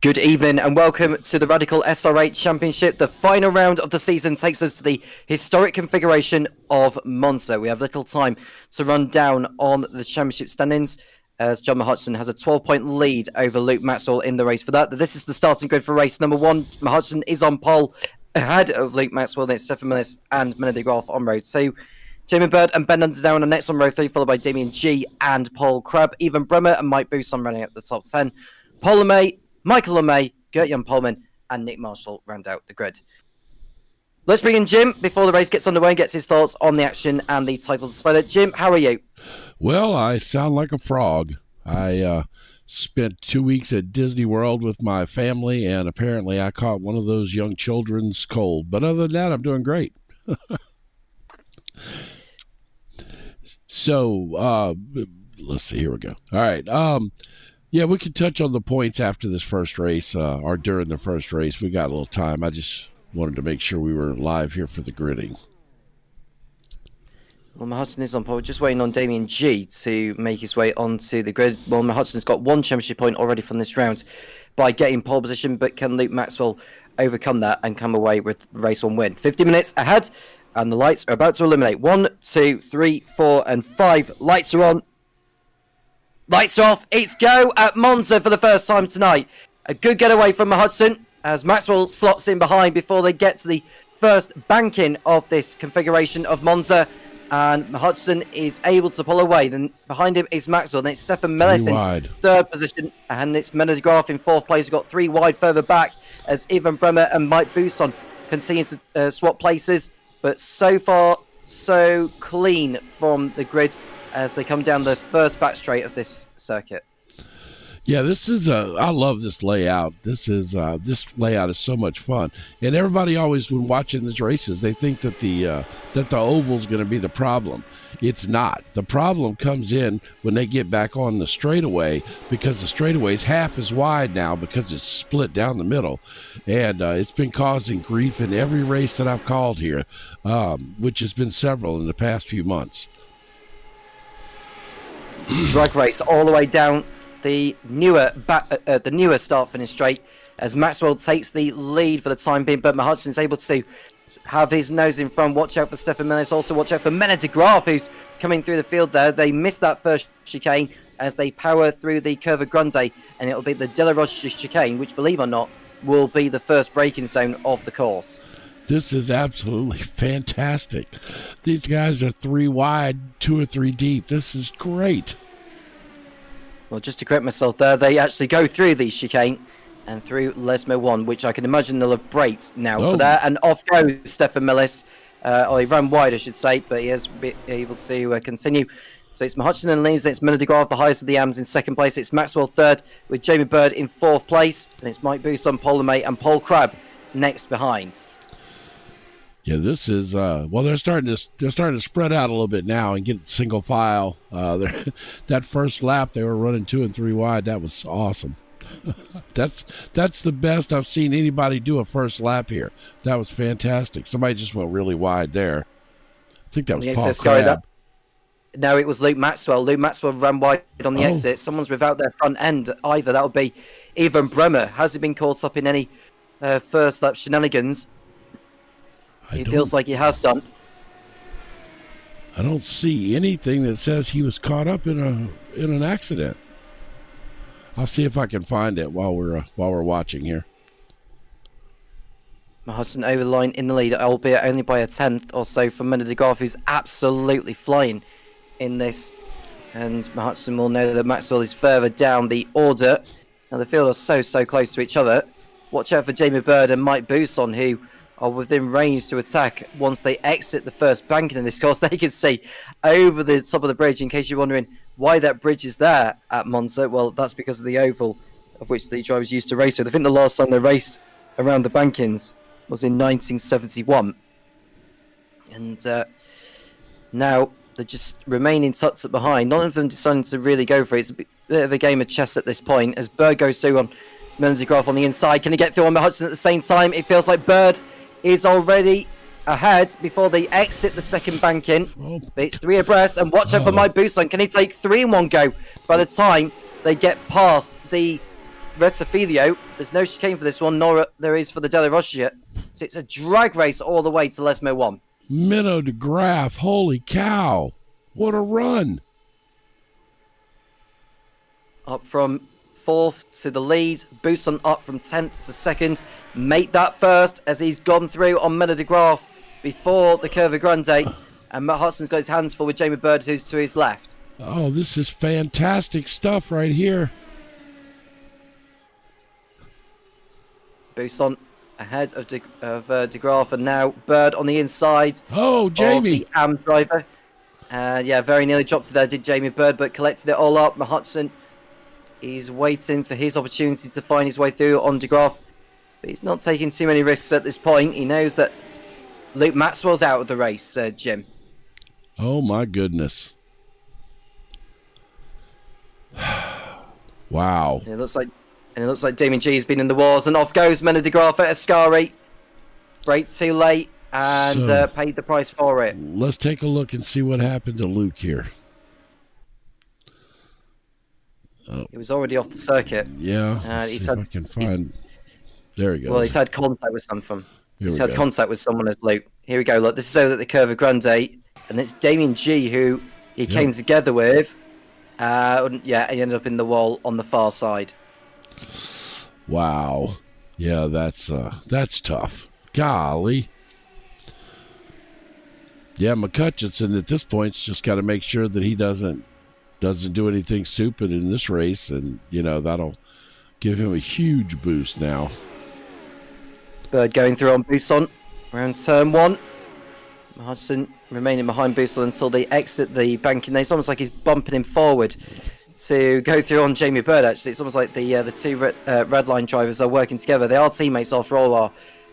Good evening and welcome to the Radical SR8 Championship. The final round of the season takes us to the historic configuration of Monza. We have little time to run down on the championship standings. as John Hodgson has a 12-point lead over Luke Maxwell in the race for that. This is the starting grid for race number 1. Hodgson is on pole ahead of Luke Maxwell. Then it's Stefan Millis and Mena de Graaf on road 2. Jamie Bird and Ben Underdown are next on row 3, followed by Damien G and Paul Crabb. Evan Bremer and Mike Bousson running at the top 10. Paul LeMay, Michael LeMay, Gert-Jan Polman, and Nick Marshall round out the grid. Let's bring in Jim before the race gets underway and gets his thoughts on the action and the title decider. Jim, how are you? Well, I sound like a frog. I spent 2 weeks at Disney World with my family, and apparently I caught one of those young children's cold. But other than that, I'm doing great. So, let's see. Here we go. All right. Yeah, we could touch on the points after this first race or during the first race. We got a little time. I just wanted to make sure we were live here for the gridding. Well, Hudson is on pole. Just waiting on Damien G to make his way onto the grid. Well, Hudson's got 1 championship point already from this round by getting pole position, but can Luke Maxwell overcome that and come away with race 1 win? 50 minutes ahead, and the lights are about to illuminate. 1, 2, 3, 4, and 5. Lights are on. Lights are off. It's go at Monza for the first time tonight. A good getaway from Hudson as Maxwell slots in behind before they get to the first banking of this configuration of Monza. And Hudson is able to pull away. Then behind him is Maxwell. Then it's Stefan Millis in 3rd position. And it's Mena de Graaf in 4th place. We've got 3 wide further back as Ivan Bremer and Mike Bousson continue to swap places. But so far, so clean from the grid as they come down the first back straight of this circuit. Yeah, this is I love this layout. This layout is so much fun, and everybody always, when watching these races, they think that the oval is going to be the problem. It's not. The problem comes in when they get back on the straightaway, because the straightaway is half as wide now because it's split down the middle, and it's been causing grief in every race that I've called here, which has been several in the past few months. Drag race all the way down the newer start-finish straight as Maxwell takes the lead for the time being, but Hudson's able to have his nose in front. Watch out for Stefan Millis. Also watch out for Mena de Graaf, who's coming through the field there. They missed that first chicane as they power through the Curva Grande, and it'll be the De La Roche chicane, which, believe it or not, will be the first braking zone of the course. This is absolutely fantastic. These guys are 3 wide, 2 or 3 deep. This is great. Well, just to correct myself there, they actually go through the chicane and through Lesmo 1, which I can imagine they'll have braked now for that. And off goes Stefan Millis. Or he ran wide, I should say, but he has been able to continue. So it's Hudson and leads. It's Mena de Graaf, the highest of the AMs, in 2nd place. It's Maxwell 3rd, with Jamie Bird in 4th place. And it's Mike Bousson, Paul LeMay, and Paul Crabb next behind. Yeah, this is well. They're starting to spread out a little bit now and get single file. That first lap they were running 2 and 3 wide. That was awesome. That's the best I've seen anybody do a first lap here. That was fantastic. Somebody just went really wide there. I think that was Paul Crabb. No, it was Luke Maxwell. Luke Maxwell ran wide on the exit. Someone's without their front end either. That would be Ivan Bremer. Has he been caught up in any first lap shenanigans? It feels like he has done. I don't see anything that says he was caught up in an accident. I'll see if I can find it while we're watching here. Hudson over the line in the lead, albeit only by a 10th or so from Mena de Graaf, who's absolutely flying in this. And Hudson will know that Maxwell is further down the order. Now the field are so close to each other. Watch out for Jamie Bird and Mike Bousson, who are within range to attack once they exit the first banking in this course. They can see over the top of the bridge. In case you're wondering why that bridge is there at Monza, well, that's because of the oval of which the drivers used to race with. I think the last time they raced around the bankings was in 1971. And now they're just remaining tucked behind. None of them deciding to really go for it. It's a bit of a game of chess at this point as Bird goes through on Mena de Graaf on the inside. Can he get through on Hudson at the same time? It feels like Bird is already ahead before they exit the second banking. But it's 3 abreast, and watch out for Mike Bousson. Can he take 3 in one go by the time they get past the Rettifilio? There's no chicane for this one, nor there is for the De La Roche yet. So it's a drag race all the way to Lesmo 1. Mena de Graaf, holy cow. What a run. up from 4th to the lead. Buson up from 10th to 2nd. Mate that first as he's gone through on Mena de Graaf before the Curva Grande. And Matt Hudson's got his hands full with Jamie Bird, who's to his left. Oh, this is fantastic stuff right here. Buson ahead of de Graaf, and now Bird on the inside. Oh, Jamie. Of the AM driver. Yeah, very nearly dropped it there, did Jamie Bird, but collected it all up. Matt Hudson, he's waiting for his opportunity to find his way through on de Graaf. But he's not taking too many risks at this point. He knows that Luke Maxwell's out of the race, Jim. Oh, my goodness. Wow. It looks like Damien G has been in the wars, and off goes Mena de Graaf at Ascari. Brake too late, and paid the price for it. Let's take a look and see what happened to Luke here. He was already off the circuit. Yeah. He's had, if I can find. There he goes. Well, he's had contact with someone. He's had contact with someone as Luke. Here we go. Look, this is over at the Curva Grande, and it's Damien G who he came together with. Yeah, he ended up in the wall on the far side. Wow. Yeah, that's tough. Golly. Yeah, McCutcheon at this point's just got to make sure that he doesn't do anything stupid in this race, and that'll give him a huge boost now. Bird going through on Buson around turn 1. Hudson remaining behind Buson until they exit the banking. It's almost like he's bumping him forward to go through on Jamie Bird. Actually, it's almost like the two red line drivers are working together. They are teammates after all, are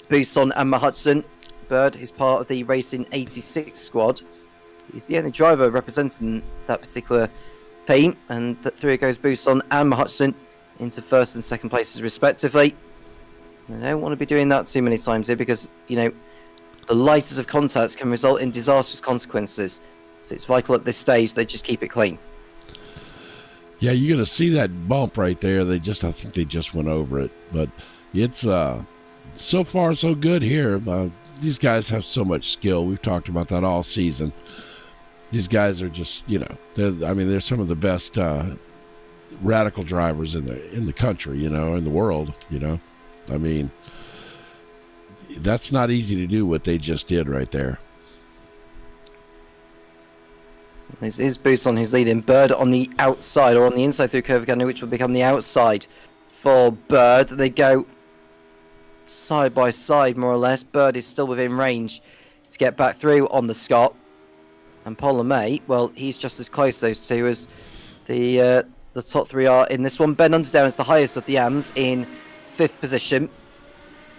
Buson and Hudson. Bird is part of the Racing 86 squad. He's the only driver representing that particular team, and through it goes Buson and Hudson into 1st and 2nd places respectively. I don't want to be doing that too many times here because the lightest of contacts can result in disastrous consequences. So it's vital at this stage they just keep it clean. Yeah, you're going to see that bump right there. I think they just went over it. But it's so far so good here. These guys have so much skill. We've talked about that all season. These guys are just, they're some of the best radical drivers in the country, in the world, That's not easy to do what they just did right there. This is Buson who's leading. Bird on the outside, or on the inside through Curva Grande, which will become the outside for Bird. They go side by side, more or less. Bird is still within range to get back through on the Scott. And Paul LeMay, well, he's just as close, those two, as the top 3 are in this one. Ben Underdown is the highest of the AMs in 5th position.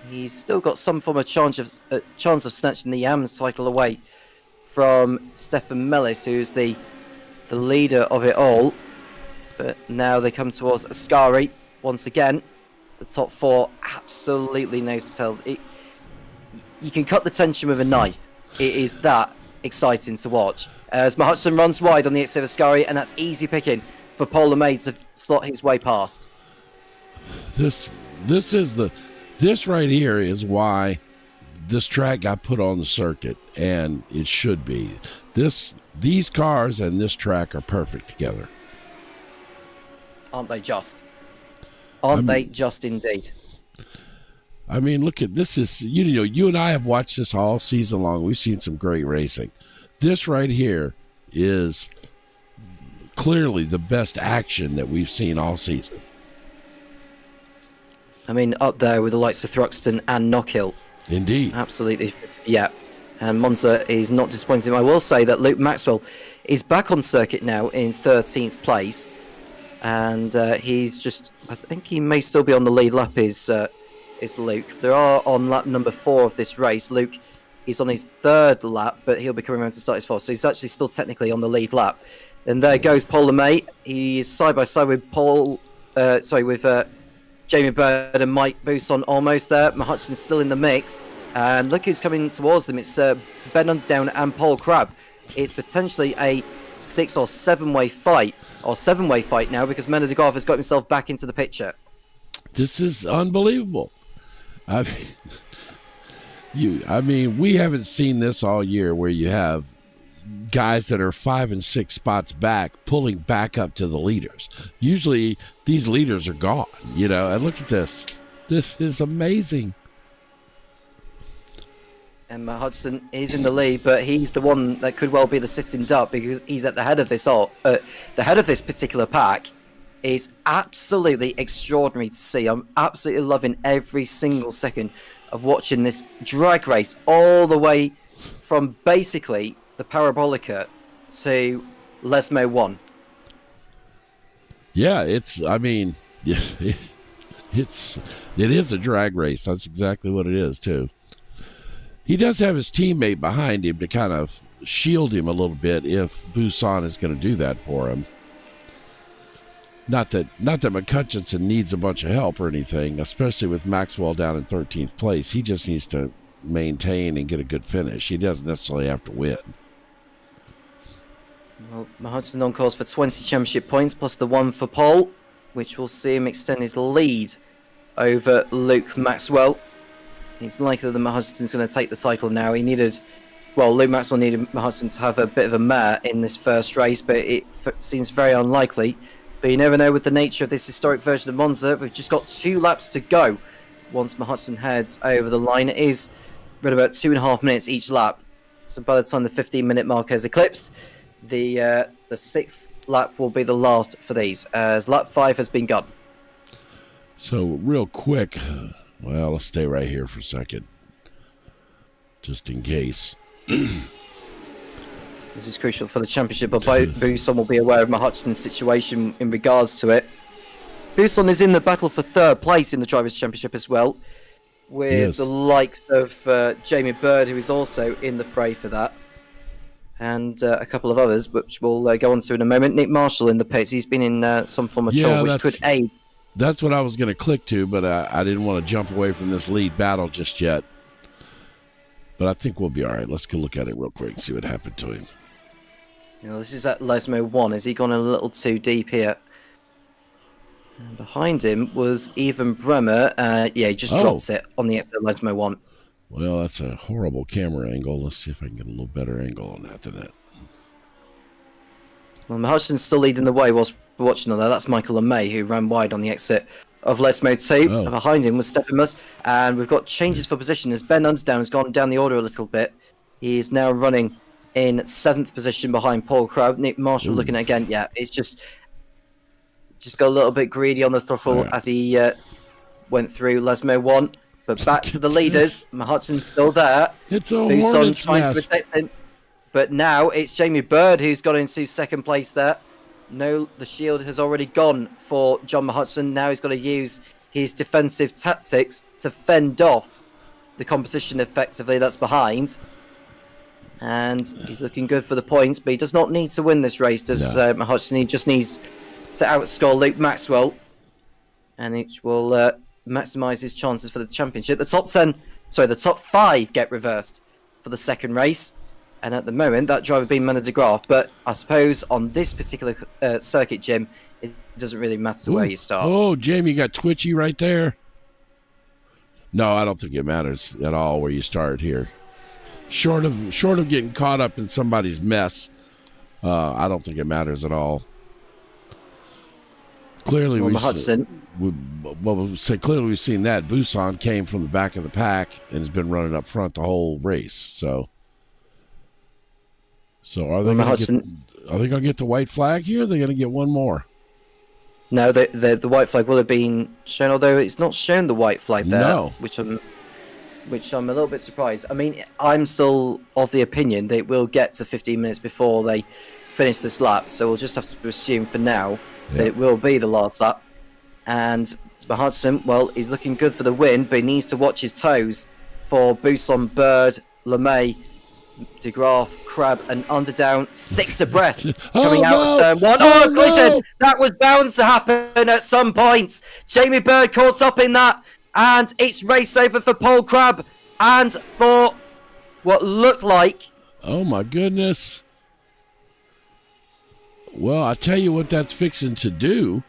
He's still got some form of chance of snatching the AMs title away from Stefan Mellis, who's the leader of it all. But now they come towards Ascari once again. The top 4 absolutely nose to tail. You can cut the tension with a knife. It is that exciting to watch. As Hudson runs wide on the exit of Ascari, and that's easy picking for Paul LeMay to slot his way past. This right here is why this track got put on the circuit, and it should be. These cars and this track are perfect together. Aren't they just? Aren't they just indeed? Look at this. Is you and I have watched this all season long. We've seen some great racing. This right here is clearly the best action that we've seen all season. Up there with the likes of Thruxton and Knockhill. Indeed. Absolutely, yeah. And Monza is not disappointing. I will say that Luke Maxwell is back on circuit now in 13th place. And he's just, I think he may still be on the lead lap, is Luke. They are on lap number 4 of this race. Luke is on his 3rd lap, but he'll be coming around to start his 4th. So he's actually still technically on the lead lap. And there goes Paul LeMay. He's side by side with Jamie Bird and Mike Buson almost there. Matt Hudson's still in the mix. And look who's coming towards them. It's Ben Underdown and Paul Crabb. It's potentially a 6 or 7-way fight. Or 7-way fight now, because Mena de Graaf has got himself back into the picture. This is unbelievable. We haven't seen this all year where you have guys that are 5 and 6 spots back pulling back up to the leaders. Usually these leaders are gone, and look at this. This is amazing. And Matt Hodgson is in the lead, but he's the one that could well be the sitting duck because he's at the head of this the head of this particular pack. Is absolutely extraordinary to see. I'm absolutely loving every single second of watching this drag race all the way from basically the Parabolica to Lesmo 1. Yeah, it is a drag race. That's exactly what it is too. He does have his teammate behind him to kind of shield him a little bit if Busan is going to do that for him. Not that McCutcheon needs a bunch of help or anything, especially with Maxwell down in 13th place. He just needs to maintain and get a good finish. He doesn't necessarily have to win. Well, Hodgson on course for 20 championship points plus the 1 for pole, which will see him extend his lead over Luke Maxwell. It's likely that Hodgson's going to take the title now. Luke Maxwell needed Hodgson to have a bit of a mare in this first race, but it seems very unlikely. But you never know with the nature of this historic version of Monza. We've just got 2 laps to go once Hodgson heads over the line. It is around about 2.5 minutes each lap. So by the time the 15-minute mark has eclipsed, the 6th lap will be the last for these, as lap 5 has been gone. So real quick, well, let's stay right here for a second, just in case. This is crucial for the championship, but Busan will be aware of Hodgson's situation in regards to it. Busan is in the battle for 3rd place in the Drivers' Championship as well, with the likes of Jamie Bird, who is also in the fray for that, and a couple of others, which we'll go on to in a moment. Nick Marshall in the pits. He's been in some form of trouble, which could aid. That's what I was going to click to, but I didn't want to jump away from this lead battle just yet. But I think we'll be all right. Let's go look at it real quick and see what happened to him. This is at Lesmo 1. Has he gone a little too deep here? And behind him was Even Bremer. He just drops it on the exit of Lesmo 1. Well, that's a horrible camera angle. Let's see if I can get a little better angle on that than that. Well, Hodgson's still leading the way whilst we're watching on there. That's Michael LeMay, who ran wide on the exit of Lesmo 2. And behind him was Stephanos. And we've got changes for position as Ben Underdown has gone down the order a little bit. He is now running in 7th position behind Paul Crabb. Nick Marshall looking at again. Yeah, it's just got a little bit greedy on the throttle as he went through Lesmo 1. But back to the leaders. Hodgson's still there. It's a Busan trying to protect him. But now it's Jamie Bird who's got into 2nd place there. No, the shield has already gone for John Hodgson. Now he's got to use his defensive tactics to fend off the competition effectively that's behind. And he's looking good for the points, but he does not need to win this race, does Hodgson? He just needs to outscore Luke Maxwell, and it will maximise his chances for the championship. The top 5 get reversed for the second race, and at the moment that driver being Mena de Graaf. But I suppose on this particular circuit, Jim, it doesn't really matter where you start. Oh, Jamie got twitchy right there. No, I don't think it matters at all where you start here. Short of getting caught up in somebody's mess, I don't think it matters at all. Clearly, we've seen that Busan came from the back of the pack and has been running up front the whole race. So are they going to get the white flag here? Or are they going to get one more? No, the white flag will have been shown, although it's not shown the white flag there. No. Which I'm a little bit surprised. I mean, I'm still of the opinion they will get to 15 minutes before they finish this lap. So we'll just have to assume for now that it will be the last lap. And Hodgson, well, he's looking good for the win, but he needs to watch his toes for Busan, Bird, LeMay, de Graaf, Crabb, and Underdown, 6 abreast coming out of turn 1. Oh, collision! No. That was bound to happen at some point. Jamie Bird caught up in that. And it's race over for Paul Crabb and for what looked like... Oh, my goodness. Well, I tell you what that's fixing to do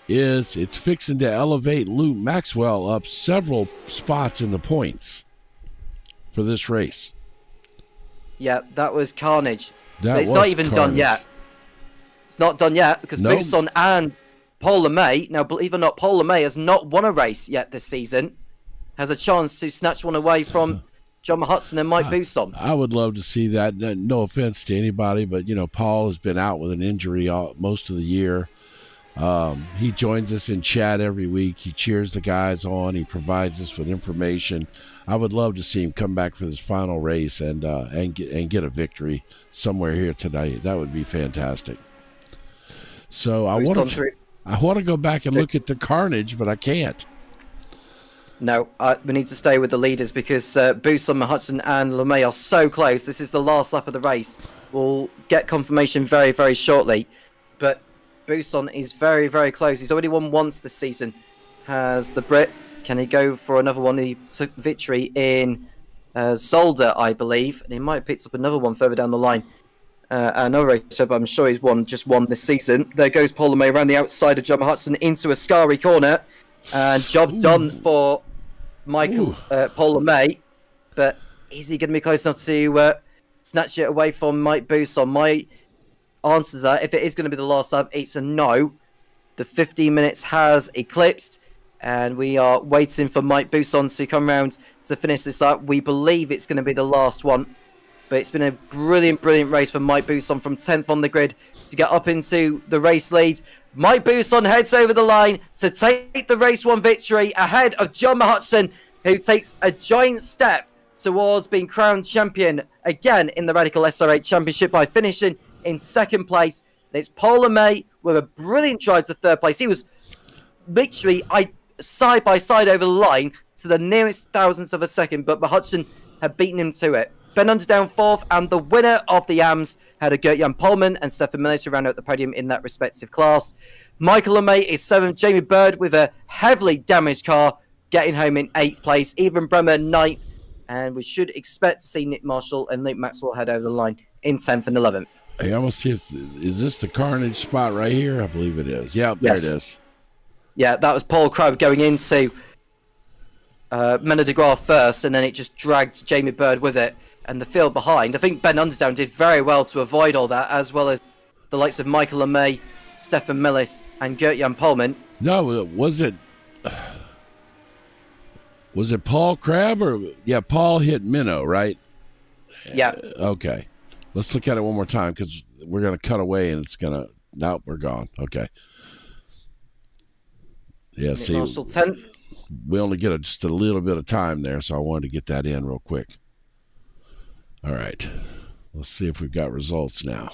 is it's fixing to elevate Luke Maxwell up several spots in the points for this race. Yeah, that was carnage But it's not even done yet. It's not done yet because Buson and Paul LeMay, now believe it or not, Paul LeMay has not won a race yet this season, has a chance to snatch one away from John Hudson and Mike Buson. I would love to see that. No offense to anybody, but, Paul has been out with an injury most of the year. He joins us in chat every week. He cheers the guys on. He provides us with information. I would love to see him come back for this final race and get a victory somewhere here tonight. That would be fantastic. So I want to go back and look at the carnage, but I can't. No, we need to stay with the leaders because Buson, Hudson, and LeMay are so close. This is the last lap of the race. We'll get confirmation very, very shortly. But Buson is very, very close. He's already won once this season. Has the Brit. Can he go for another one? He took victory in Zolder, I believe. And he might have picked up another one further down the line. Another racer, but I'm sure he's just won this season. There goes Paul LeMay around the outside of John Hudson into a scary corner. And job done for Paul LeMay. But is he going to be close enough to snatch it away from Mike Buson? My answer to that, if it is going to be the last lap, it's a no. The 15 minutes has eclipsed. And we are waiting for Mike Buson to come round to finish this lap. We believe it's going to be the last one. But it's been a brilliant, brilliant race for Mike Buson from 10th on the grid to get up into the race lead. Mike Buson heads over the line to take the race one victory ahead of John Hudson, who takes a giant step towards being crowned champion again in the Radical SR8 Championship by finishing in second place. And it's Paul LeMay with a brilliant drive to third place. He was literally side by side over the line to the nearest thousandth of a second, but Hudson had beaten him to it. Ben Underdown fourth, and the winner of the AMS had a Gert-Jan Polman and Stefan Millis who round out the podium in that respective class. Michael LeMay is seventh. Jamie Bird with a heavily damaged car getting home in 8th place. Even Bremer 9th. And we should expect to see Nick Marshall and Luke Maxwell head over the line in 10th and 11th. Hey, I want to see is this the carnage spot right here? I believe it is. Yeah, there it is. Yeah, that was Paul Krug going into Menor de Graaf first, and then it just dragged Jamie Bird with it. And the field behind, I think Ben Underdown did very well to avoid all that, as well as the likes of Michael LeMay, Stefan Millis, and Gert-Jan Polman. No, was it Paul Crabb or Paul hit Minnow, right? Yeah. Okay. Let's look at it one more time because we're gonna cut away and it's gonna. Nope, we're gone. Okay. Yeah. See, Marshall 10th. We only get just a little bit of time there, so I wanted to get that in real quick. All right, let's see if we've got results now.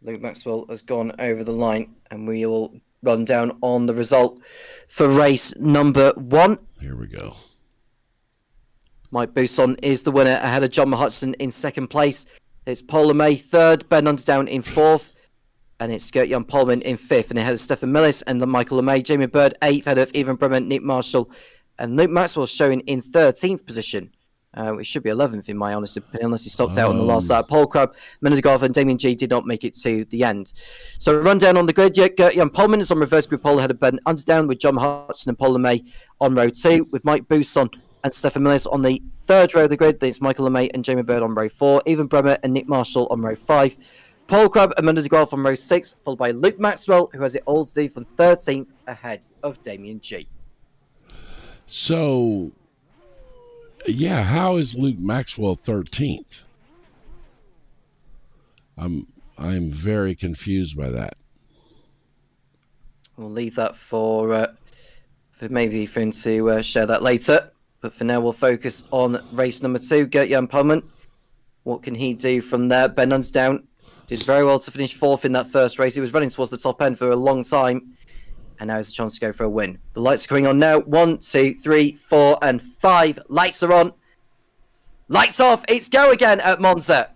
Luke Maxwell has gone over the line, and we will run down on the result for race number 1. Here we go. Mike Buson is the winner ahead of John Hudson in second place. It's Paul LeMay third, Ben Underdown in fourth, and it's Gert-Jan Polman in fifth, and ahead of Stefan Millis and Michael LeMay. Jamie Bird 8th, ahead of Evan Bremer, Nick Marshall, and Luke Maxwell showing in 13th position. It should be 11th in my honest opinion, unless he stopped out on the last lap. Paul Crubb, Menor de Graaf, and Damien G did not make it to the end. So rundown on the grid, Gert-Jan Polman is on reverse grid pole ahead of Ben Underdown with John Hudson and Paul LeMay on row 2, with Mike Buson and Stefan Millis on the third row of the grid. It's Michael LeMay and Jamie Bird on row 4, Evan Bremer and Nick Marshall on row 5, Paul Crubb and Menor de Graaf on row 6, followed by Luke Maxwell, who has it all to do from 13th ahead of Damien G. So, yeah, how is Luke Maxwell 13th? I'm very confused by that. We'll leave that for maybe for him to share that later. But for now, we'll focus on race number 2, Gert-Jan Polman. What can he do from there? Ben Underdown did very well to finish 4th in that first race. He was running towards the top end for a long time. And now has a chance to go for a win. The lights are coming on now. 1, 2, 3, 4, and 5. Lights are on. Lights off. It's go again at Monza.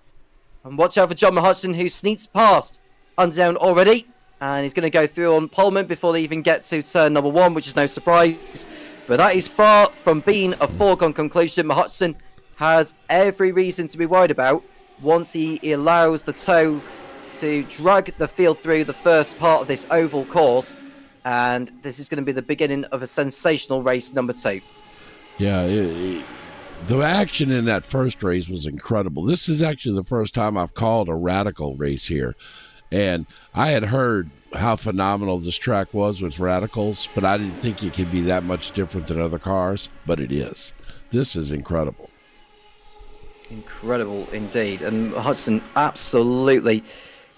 And watch out for John Hudson, who sneaks past Underdown already. And he's going to go through on Polman before they even get to turn number 1, which is no surprise. But that is far from being a foregone conclusion. Hudson has every reason to be worried about once he allows the toe to drag the field through the first part of this oval course. And this is going to be the beginning of a sensational race number 2. Yeah, The action in that first race was incredible. This is actually the first time I've called a radical race here. And I had heard how phenomenal this track was with radicals, but I didn't think it could be that much different than other cars, but it is. This is incredible. Incredible indeed. And Hudson absolutely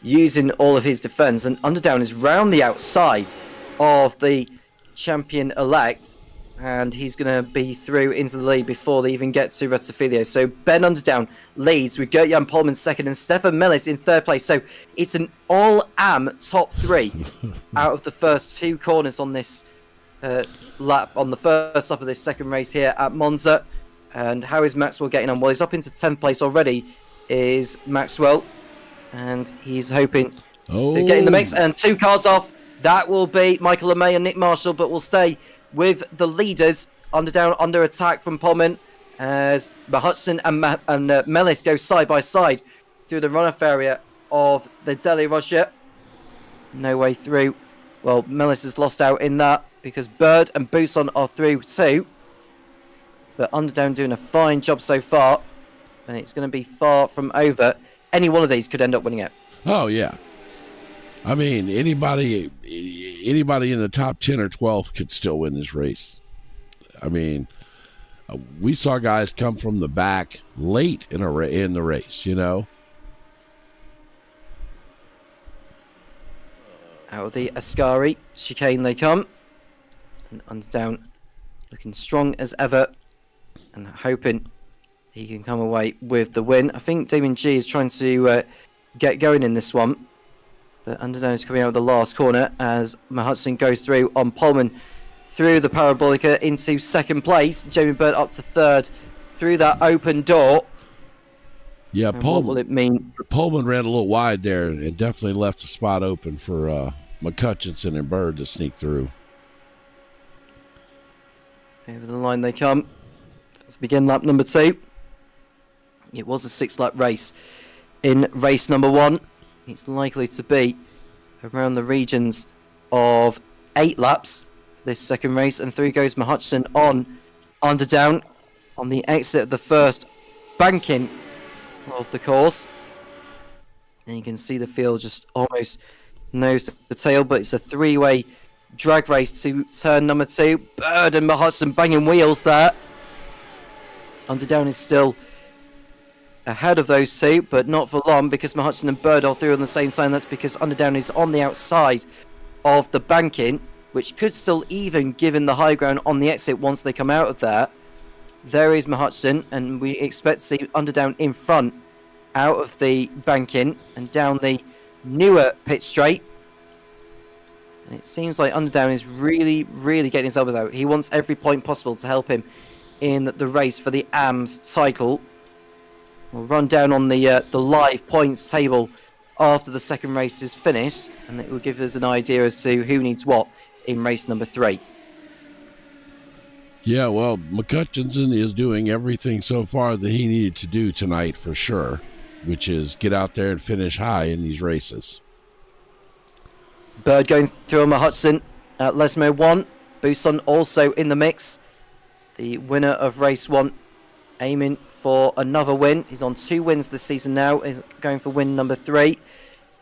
using all of his defense. And Underdown is round the outside of the champion-elect. And he's going to be through into the lead before they even get to Rettifilio. So Ben Underdown leads with Gert-Jan Polman second and Stefan Mellis in third place. So it's an all-AM top three out of the first two corners on this lap, on the first lap of this second race here at Monza. And how is Maxwell getting on? Well, he's up into 10th place already, is Maxwell. And he's hoping to get in the mix. And 2 cars off. That will be Michael LeMay and Nick Marshall, but we'll stay with the leaders. Underdown under attack from Polman as Hudson and Mellis go side by side through the runoff area of the Deli Roger. No way through. Well, Mellis has lost out in that because Bird and Buson are through too. But Underdown doing a fine job so far, and it's going to be far from over. Any one of these could end up winning it. Oh, yeah. I mean, anybody in the top 10 or 12 could still win this race. I mean, we saw guys come from the back late in the race, you know. Out of the Ascari chicane they come. And Underdown looking strong as ever and hoping he can come away with the win. I think Damon G is trying to get going in this one. But Underdown is coming out of the last corner as Hudson goes through on Polman through the Parabolica into second place. Jamie Bird up to third through that open door. Yeah, what will it mean? Polman ran a little wide there and definitely left a spot open for McCutcheon and Bird to sneak through. Over the line they come. Let's begin lap number 2. It was a 6-lap race. In race number 1, it's likely to be around the regions of 8 laps for this second race. And through goes Hudson on Underdown on the exit of the first banking of the course. And you can see the field just almost nose to the tail, but it's a 3-way drag race to turn number 2. Bird and Hudson banging wheels there. Underdown is still ahead of those two, but not for long because Hudson and Bird are through on the same side. That's because Underdown is on the outside of the banking, which could still even give in the high ground on the exit once they come out of there. There is Hudson, and we expect to see Underdown in front out of the banking and down the newer pit straight. And it seems like Underdown is really, really getting his elbows out. He wants every point possible to help him in the race for the AMS title. We'll run down on the live points table after the second race is finished, and it will give us an idea as to who needs what in race number 3. Yeah, well, McCutcheon is doing everything so far that he needed to do tonight for sure, which is get out there and finish high in these races. Bird going through on Hudson at Lesmo 1. Buson also in the mix. The winner of race 1 aiming for another win. He's on 2 wins this season now. He's going for win number 3.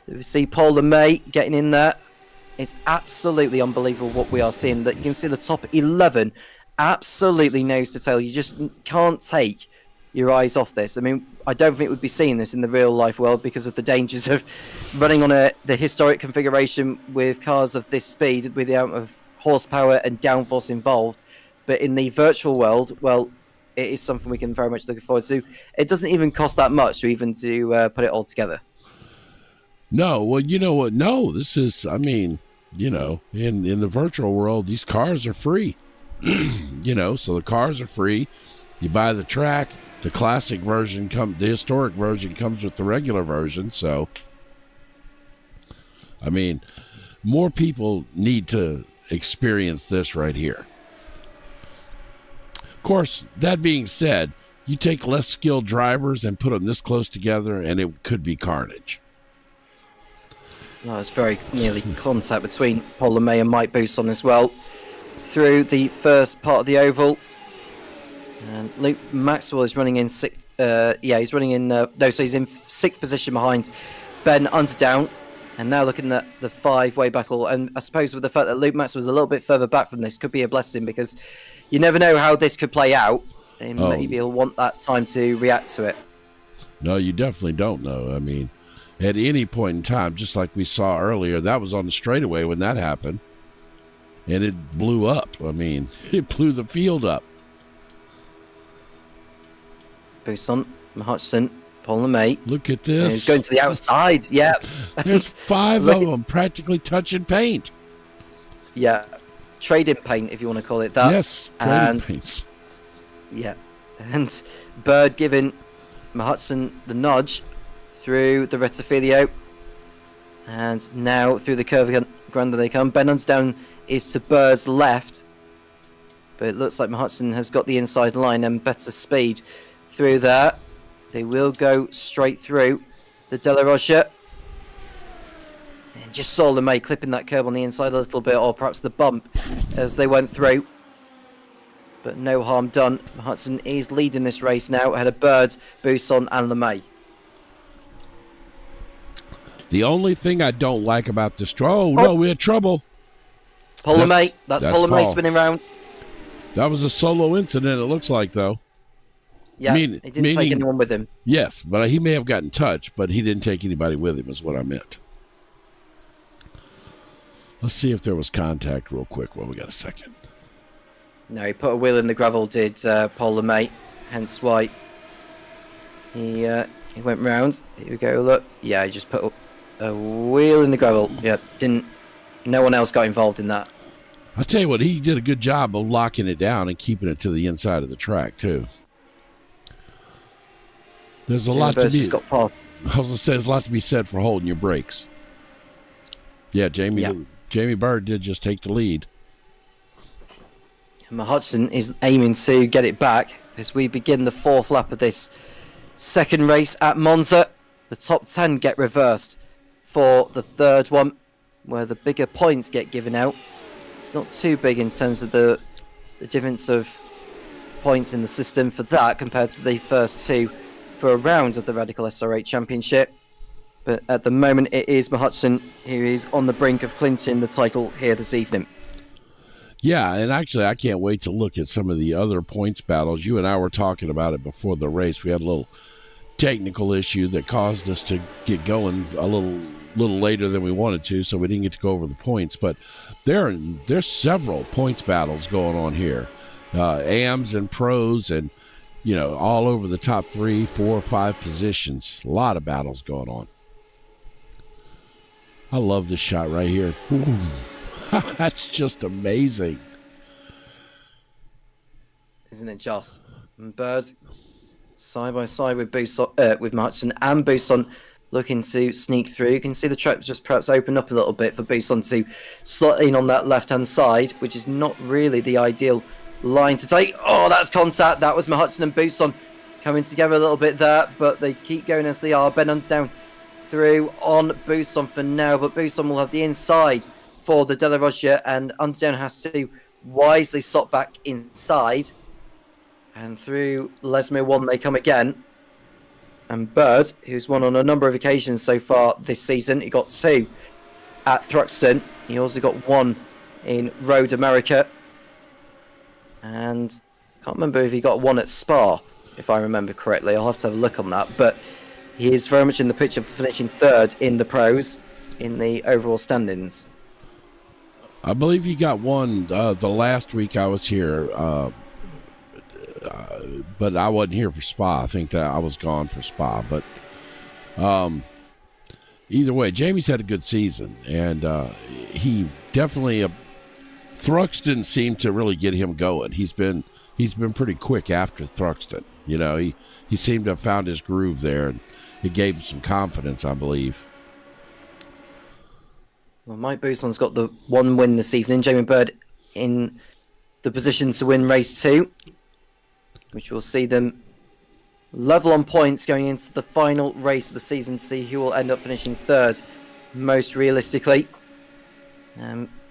We see Paul LeMay getting in there. It's absolutely unbelievable what we are seeing. That you can see the top 11 absolutely nose to tail. You just can't take your eyes off this. I mean, I don't think we'd be seeing this in the real life world because of the dangers of running on the historic configuration with cars of this speed, with the amount of horsepower and downforce involved. But in the virtual world, well, it is something we can very much look forward to. It doesn't even cost that much to even to put it all together. No, well, you know what? No, this is, I mean, you know, in the virtual world, these cars are free. You know, so the cars are free. You buy the track. The classic version the historic version comes with the regular version. So, I mean, more people need to experience this right here. Of course, that being said, you take less skilled drivers and put them this close together, and it could be carnage. No, it's very nearly contact between Paul LeMay and Mike Buson as well. Through the first part of the oval. And Luke Maxwell is running in sixth. He's running in. So he's in sixth position behind Ben Underdown. And now looking at the five-way battle, and I suppose with the fact that Luke Maxwell was a little bit further back from this, could be a blessing because you never know how this could play out, and maybe he'll want that time to react to it. No, you definitely don't know. I mean, at any point in time, just like we saw earlier, that was on the straightaway when that happened, and it blew up. I mean, it blew the field up. Buisson, Hutchison, Paul LeMay. Look at this. And he's going to the outside. Yeah. There's 5 of them practically touching paint. Yeah. Trading paint, if you want to call it that. Yes, trading paint. Yeah. And Bird giving Hudson the nudge through the Rettifilio. And now through the Curva Grande they come. Ben Hunsdown is to Bird's left. But it looks like Hudson has got the inside line and better speed through there. They will go straight through the De La Rocha. And just saw LeMay clipping that curb on the inside a little bit, or perhaps the bump as they went through. But no harm done. Hudson is leading this race now ahead of Bird, Buisson and LeMay. The only thing I don't like about this... no, we had trouble. Paul LeMay. That's Paul LeMay spinning round. That was a solo incident, it looks like, though. Yeah, he didn't take anyone with him. Yes, but he may have gotten touched, but he didn't take anybody with him is what I meant. Let's see if there was contact real quick while we got a second. No, he put a wheel in the gravel, did Paul LeMay, hence why he went round. Here we go, look. Yeah, he just put a wheel in the gravel. Yeah, no one else got involved in that. I'll tell you what, he did a good job of locking it down and keeping it to the inside of the track, too. There's a lot to be. Got past. I was gonna say there's a lot to be said for holding your brakes. Yeah, Jamie Bird did just take the lead. And Hudson is aiming to get it back as we begin the fourth lap of this second race at Monza. The top 10 get reversed for the third one, where the bigger points get given out. It's not too big in terms of the difference of points in the system for that compared to the first two for a round of the Radical SR8 Championship. But at the moment it is Hudson who is on the brink of clinching the title here this evening. Yeah, and actually I can't wait to look at some of the other points battles. You and I were talking about it before the race. We had a little technical issue that caused us to get going a little later than we wanted to, so we didn't get to go over the points. But there's several points battles going on here. AMs and pros and all over the top 3, 4, 5 positions. A lot of battles going on. I love this shot right here. Ooh, that's just amazing. Isn't it just? And Bird side by side with Hudson and Buisson looking to sneak through. You can see the track just perhaps open up a little bit for Buisson to slot in on that left-hand side, which is not really the ideal line to take. Oh, that's contact. That was Hudson and Buisson coming together a little bit there, but they keep going as they are. Ben Hunsdown through on Buisson for now, but Buisson will have the inside for the De La Rocha, and Hunsdown has to wisely slot back inside. And through Lesmo 1 they come again. And Bird, who's won on a number of occasions so far this season, he got 2 at Thruxton. He also got 1 in Road America. And I can't remember if he got 1 at Spa, if I remember correctly. I'll have to have a look on that. But he is very much in the picture for finishing 3rd in the pros in the overall standings. I believe he got 1 the last week I was here, but I wasn't here for Spa. I think that I was gone for Spa. But either way, Jamie's had a good season, and he definitely Thruxton seemed to really get him going. He's been pretty quick after Thruxton. He seemed to have found his groove there, and it gave him some confidence, I believe. Well, Mike Buisson's got the 1 win this evening. Jamie Bird in the position to win race 2, which will see them level on points going into the final race of the season to see who will end up finishing 3rd most realistically.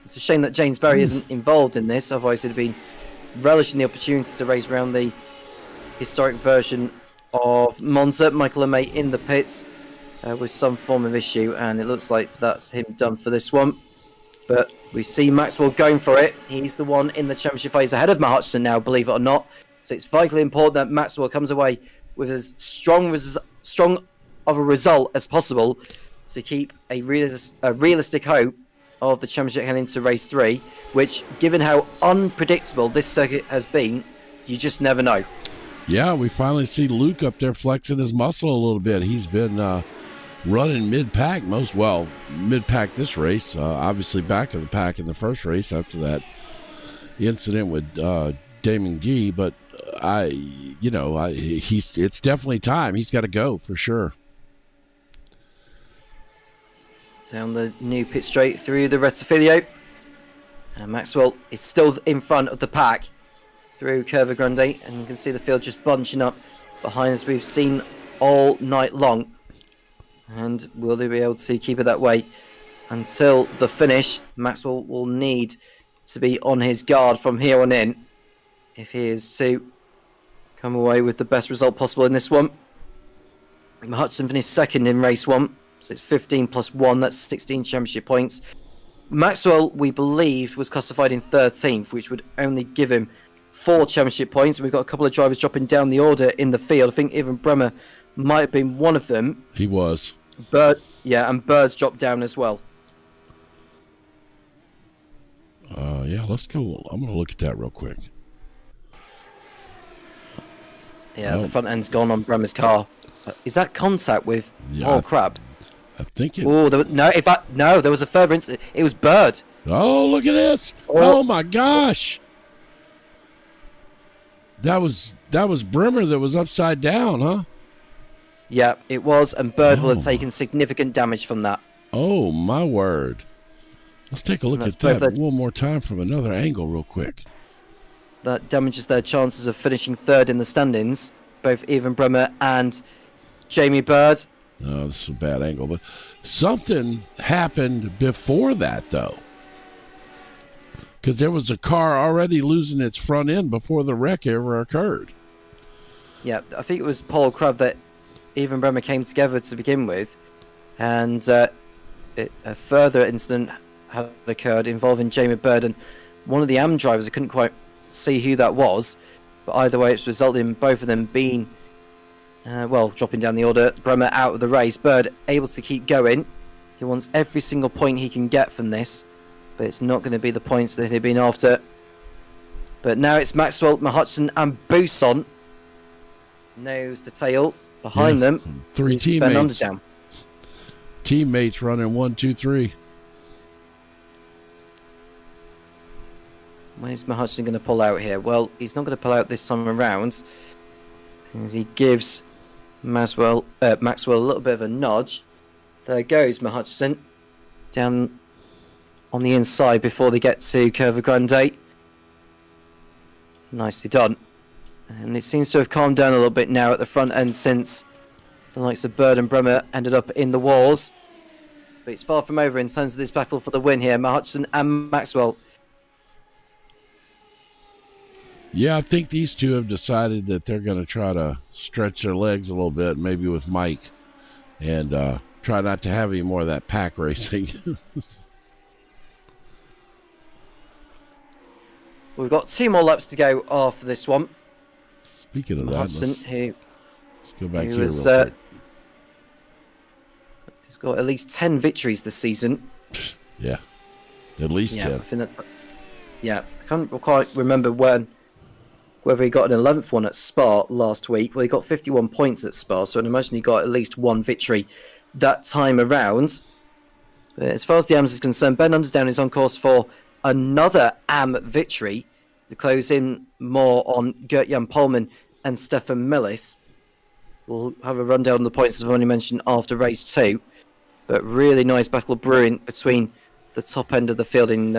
It's a shame that James Berry isn't involved in this, otherwise he'd have been relishing the opportunity to race around the historic version of Monza. Michael LeMay in the pits with some form of issue, and it looks like that's him done for this one. But we see Maxwell going for it. He's the one in the championship phase ahead of Matt Hutchinson now, believe it or not. So it's vitally important that Maxwell comes away with as strong of a result as possible to keep a realistic hope of the championship heading into race 3, which, given how unpredictable this circuit has been, you just never know. Yeah, we finally see Luke up there flexing his muscle a little bit. He's been running mid-pack mid-pack this race. Obviously back of the pack in the first race after that incident with Damon G. But it's definitely time. He's got to go for sure. Down the new pit straight through the Rettifilio. And Maxwell is still in front of the pack through Curva Grande, and you can see the field just bunching up behind as we've seen all night long. And will they be able to keep it that way until the finish? Maxwell will need to be on his guard from here on in if he is to come away with the best result possible in this one. Hutchinson finished second in race 1, so it's 15 plus 1, that's 16 championship points. Maxwell, we believe, was classified in 13th, which would only give him 4 championship points. We've got a couple of drivers dropping down the order in the field. I think even Bremer might have been one of them. He was. And Bird's dropped down as well. Yeah, let's go. I'm going to look at that real quick. Yeah, the front end's gone on Bremer's car. Is that contact with Paul Crabb? I think it... Oh, there was a further incident. It was Bird. Oh, look at this. Oh my gosh. That was Bremer that was upside down, huh? Yeah, it was, and Bird will have taken significant damage from that. Oh, my word. Let's take a look at that one more time from another angle real quick. That damages their chances of finishing third in the standings, both Evan Bremer and Jamie Bird. No, this is a bad angle, but something happened before that, though. Because there was a car already losing its front end before the wreck ever occurred. Yeah, I think it was Paul Crabb that Evan Bremer came together to begin with, and a further incident had occurred involving Jamie Bird and one of the AM drivers. I couldn't quite see who that was, but either way, it's resulted in both of them being, dropping down the order. Bremer out of the race, Bird able to keep going. He wants every single point he can get from this, but it's not going to be the points that he'd been after. But now it's Maxwell, Hutchinson, and Buisson nose to tail. Behind them, 3 teammates. Teammates running 1, 2, 3. Where's Hutchinson going to pull out here? Well, he's not going to pull out this time around, as he gives Maxwell a little bit of a nudge. There goes Hutchinson down on the inside before they get to Curva Grande. Nicely done. And it seems to have calmed down a little bit now at the front end since the likes of Bird and Bremer ended up in the walls. But it's far from over in terms of this battle for the win here. Hutchinson and Maxwell. Yeah, I think these two have decided that they're going to try to stretch their legs a little bit, maybe with Mike, and try not to have any more of that pack racing. We've got 2 more laps to go after this one. Speaking of that, let's go back here real quick. He's got at least 10 victories this season. Yeah, at least 10. I think that's. Yeah, I can't quite remember whether he got an 11th one at Spa last week. Well, he got 51 points at Spa, so I'd imagine he got at least 1 victory that time around. But as far as the AMS is concerned, Ben Undersdown is on course for another AM victory to close in more on Gert-Jan Polman and Stefan Millis. We'll have a rundown on the points as I've only mentioned after race 2. But really nice battle brewing between the top end of the field in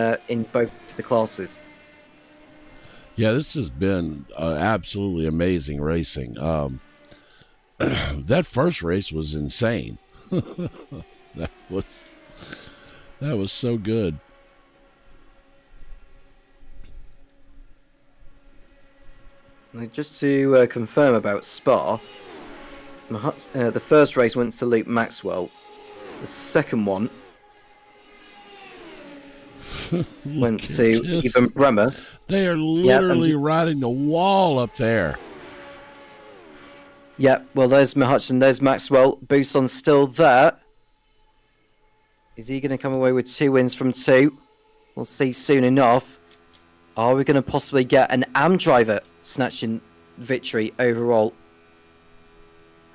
both the classes. Yeah, this has been absolutely amazing racing. That first race was insane. That was so good. Now, just to confirm about Spa, the first race went to Luke Maxwell. The second one went to Eben Bremer. They are literally riding the wall up there. Yeah, well, there's Hudson, there's Maxwell. Buson's still there. Is he going to come away with 2 wins from 2? We'll see soon enough. Are we going to possibly get an AM driver snatching victory overall?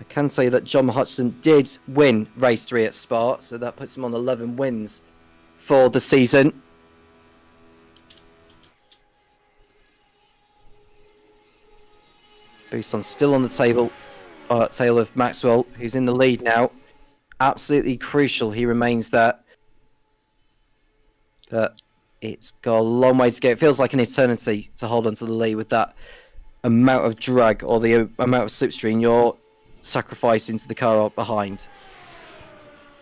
I can say that John Hudson did win race 3 at Spa, so that puts him on 11 wins for the season. Buson's still on the tail of Maxwell, who's in the lead now. Absolutely crucial he remains there. But it's got a long way to go. It feels like an eternity to hold onto the lead with that amount of drag or the amount of slipstream you're sacrificing to the car behind.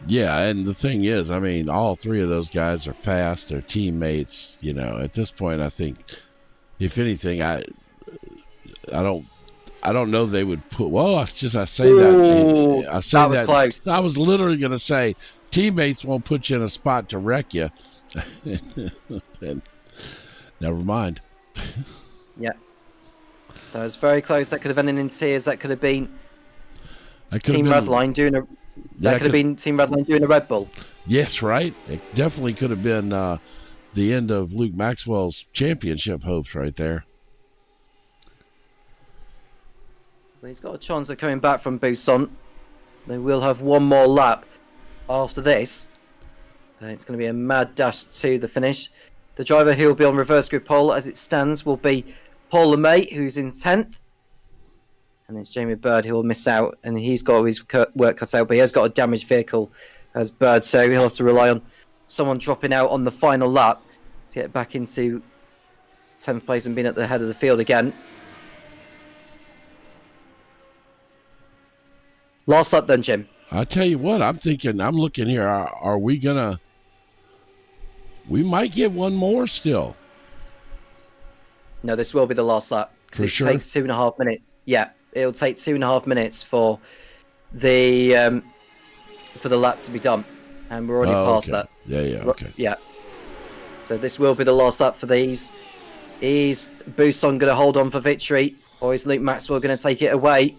Yeah, and the thing is, I mean, all 3 of those guys are fast. They're teammates. You know, at this point, I think, if anything, I don't know they would put. Well, I say that. I say that was close. I was literally going to say teammates won't put you in a spot to wreck you. And never mind. Yeah, that was very close. That could have ended in tears. That could have been Team Redline doing a. That could have been Team Redline doing a Red Bull. Yes, right. It definitely could have been the end of Luke Maxwell's championship hopes right there. Well, he's got a chance of coming back from Buson. They will have one more lap after this. It's going to be a mad dash to the finish. The driver who will be on reverse grid pole as it stands will be Paul LeMay, who's in 10th. And it's Jamie Bird who will miss out, and he's got his work cut out, but he has got a damaged vehicle as Bird, so he'll have to rely on someone dropping out on the final lap to get back into 10th place and being at the head of the field again. Last lap then, Jim. I tell you what, I'm looking here. Are we gonna? We might get one more still. No, this will be the last lap because it takes 2.5 minutes. Yeah, it'll take 2.5 minutes for the lap to be done, and we're already past that. Yeah, okay. Yeah. So this will be the last lap for these. Is Buson going to hold on for victory, or is Luke Maxwell going to take it away?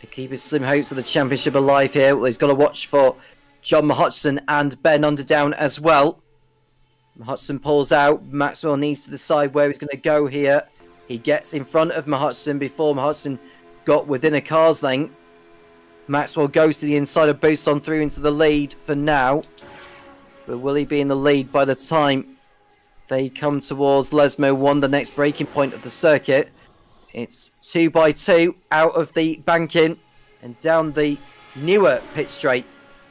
To keep his slim hopes of the championship alive here. Well, he's got to watch for John Hudson and Ben Underdown as well. Hudson pulls out. Maxwell needs to decide where he's going to go here. He gets in front of Hudson before Hudson got within a car's length. Maxwell goes to the inside of Buson through into the lead for now. But will he be in the lead by the time they come towards Lesmo 1, the next breaking point of the circuit? It's 2x2 out of the banking and down the newer pit straight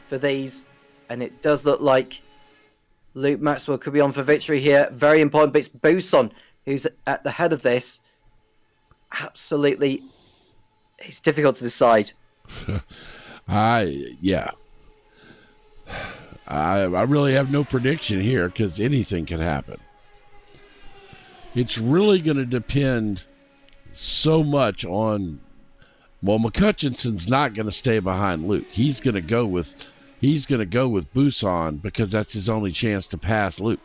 for these. And it does look like Luke Maxwell could be on for victory here. Very important, but it's Buson who's at the head of this. Absolutely, it's difficult to decide. I really have no prediction here because anything can happen. It's really going to depend so much on. Well, McCutcheonson's not going to stay behind Luke. He's going to go with Buson because that's his only chance to pass Luke.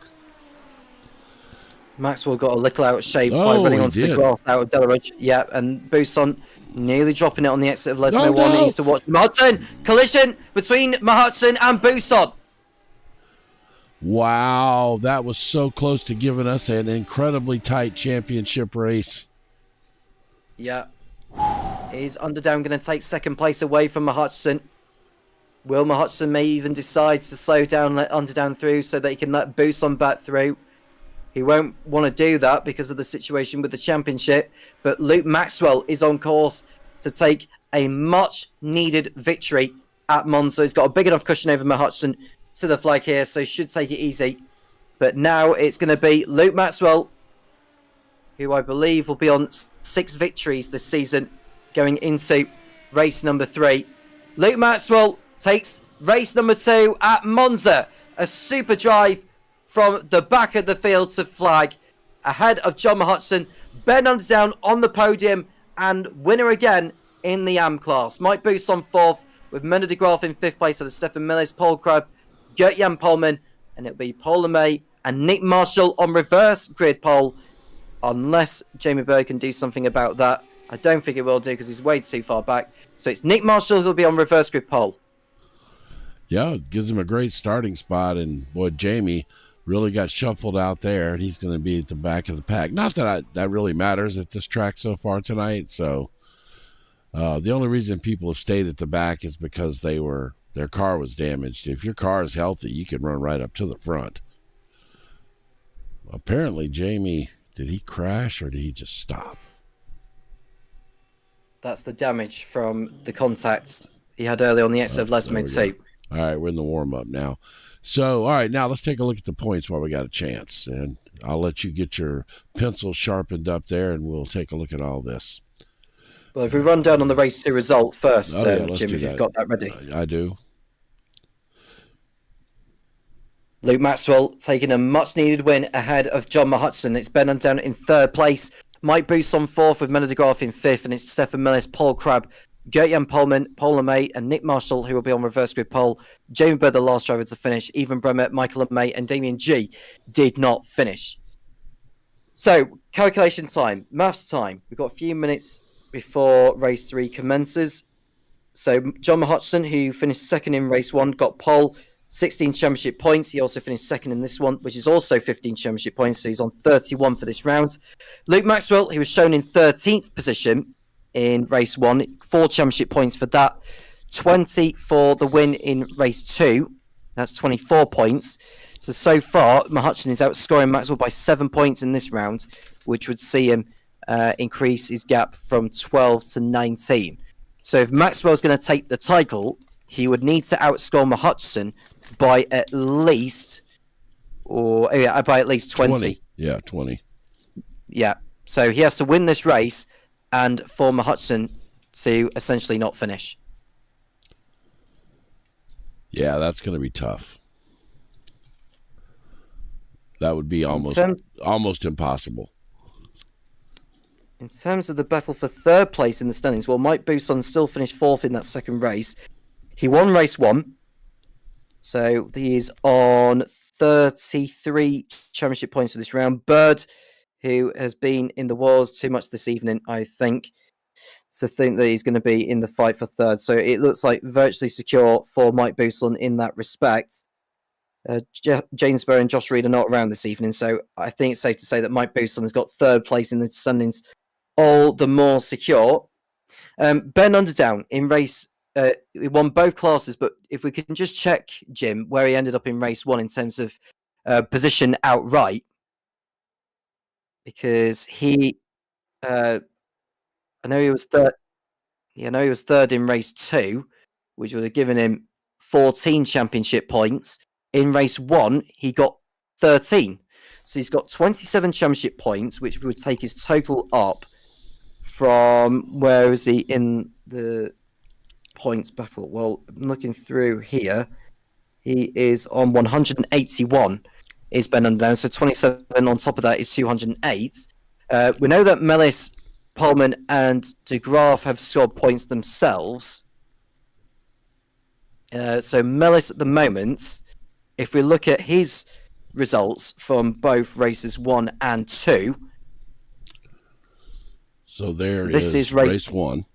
Maxwell got a little out of shape by running onto the grass out of Delarage. Yeah, and Buson nearly dropping it on the exit of Lesmo 1. He needs to watch Hudson. Collision between Hudson and Buson. Wow, that was so close to giving us an incredibly tight championship race. Yeah. Is Underdown going to take second place away from Hudson? Will Hudson may even decide to slow down, let Underdown through so that he can let Buson back through? He won't want to do that because of the situation with the championship. But Luke Maxwell is on course to take a much-needed victory at Monza. He's got a big enough cushion over Hudson to the flag here, so he should take it easy. But now it's going to be Luke Maxwell, who I believe will be on 6 victories this season going into race number 3. Luke Maxwell takes race number 2 at Monza. A super drive from the back of the field to flag. ahead of John Hudson. Ben Underdown on the podium and winner again in the AM class. Mike Booth on 4th with Mena de Graaf in 5th place out of Stefan Millis, Paul Krupp, Gert-Jan Polman, and it'll be Paul LeMay and Nick Marshall on reverse grid pole, unless Jamie Bird can do something about that. I don't think it will do because he's way too far back. So it's Nick Marshall who'll be on reverse grid pole. Yeah, it gives him a great starting spot, and boy, Jamie really got shuffled out there, and he's going to be at the back of the pack. Not that that really matters at this track so far tonight. So the only reason people have stayed at the back is because their car was damaged. If your car is healthy, you can run right up to the front. Apparently, Jamie, did he crash or did he just stop? That's the damage from the contact he had early on the exit of Les Mid 2. All right, we're in the warm-up now. So, all right, now let's take a look at the points while we got a chance. And I'll let you get your pencil sharpened up there, and we'll take a look at all this. Well, if we run down on the race 2 result first, Jim, if you've got that ready. I do. Luke Maxwell taking a much-needed win ahead of John Hudson. It's Ben Underdown in 3rd place. Mike Booth on 4th with Mena de Graaf in 5th, and it's Stefan Millis, Paul Crabb, Gert-Jan Polman, Paul LeMay, and Nick Marshall, who will be on reverse grid pole. Jamie Bird, the last driver to finish. Evan Bremer, Michael LeMay, and Damien G did not finish. So, calculation time, maths time. We've got a few minutes before race 3 commences. So, John Hudson, who finished 2nd in race 1, got pole, 16 championship points. He also finished 2nd in this one, which is also 15 championship points. So, he's on 31 for this round. Luke Maxwell, he was shown in 13th position in race 1, 4 championship points for that, 20 for the win in race 2. That's 24 points. So far, Hudson is outscoring Maxwell by 7 points in this round, which would see him increase his gap from 12 to 19. So if Maxwell's going to take the title, he would need to outscore Hudson by at least, by at least 20. Yeah, 20. Yeah. So he has to win this race and for Hudson to essentially not finish. Yeah, that's going to be tough. That would be almost impossible. In terms of the battle for 3rd place in the standings, well, Mike Bousson still finished 4th in that 2nd race. He won race 1, so he is on 33 championship points for this round. Bird, who has been in the wars too much this evening, I think, to think that he's going to be in the fight for 3rd. So it looks like virtually secure for Mike Bousson in that respect. James Burr and Josh Reed are not around this evening, so I think it's safe to say that Mike Bousson has got 3rd place in the standings, all the more secure. Ben Underdown in race, he won both classes, but if we can just check, Jim, where he ended up in race 1 in terms of position outright. Because he, I know he was 3rd. Yeah, I know he was 3rd in race 2, which would have given him 14 championship points. In race 1, he got 13, so he's got 27 championship points, which would take his total up from where is he in the points battle? Well, I'm looking through here. He is on 181. Is Ben Underdown, so 27 on top of that is 208. We know that Millis, Polman, and de Graaf have scored points themselves. So Millis at the moment, if we look at his results from both races 1 and 2. So this is race 1.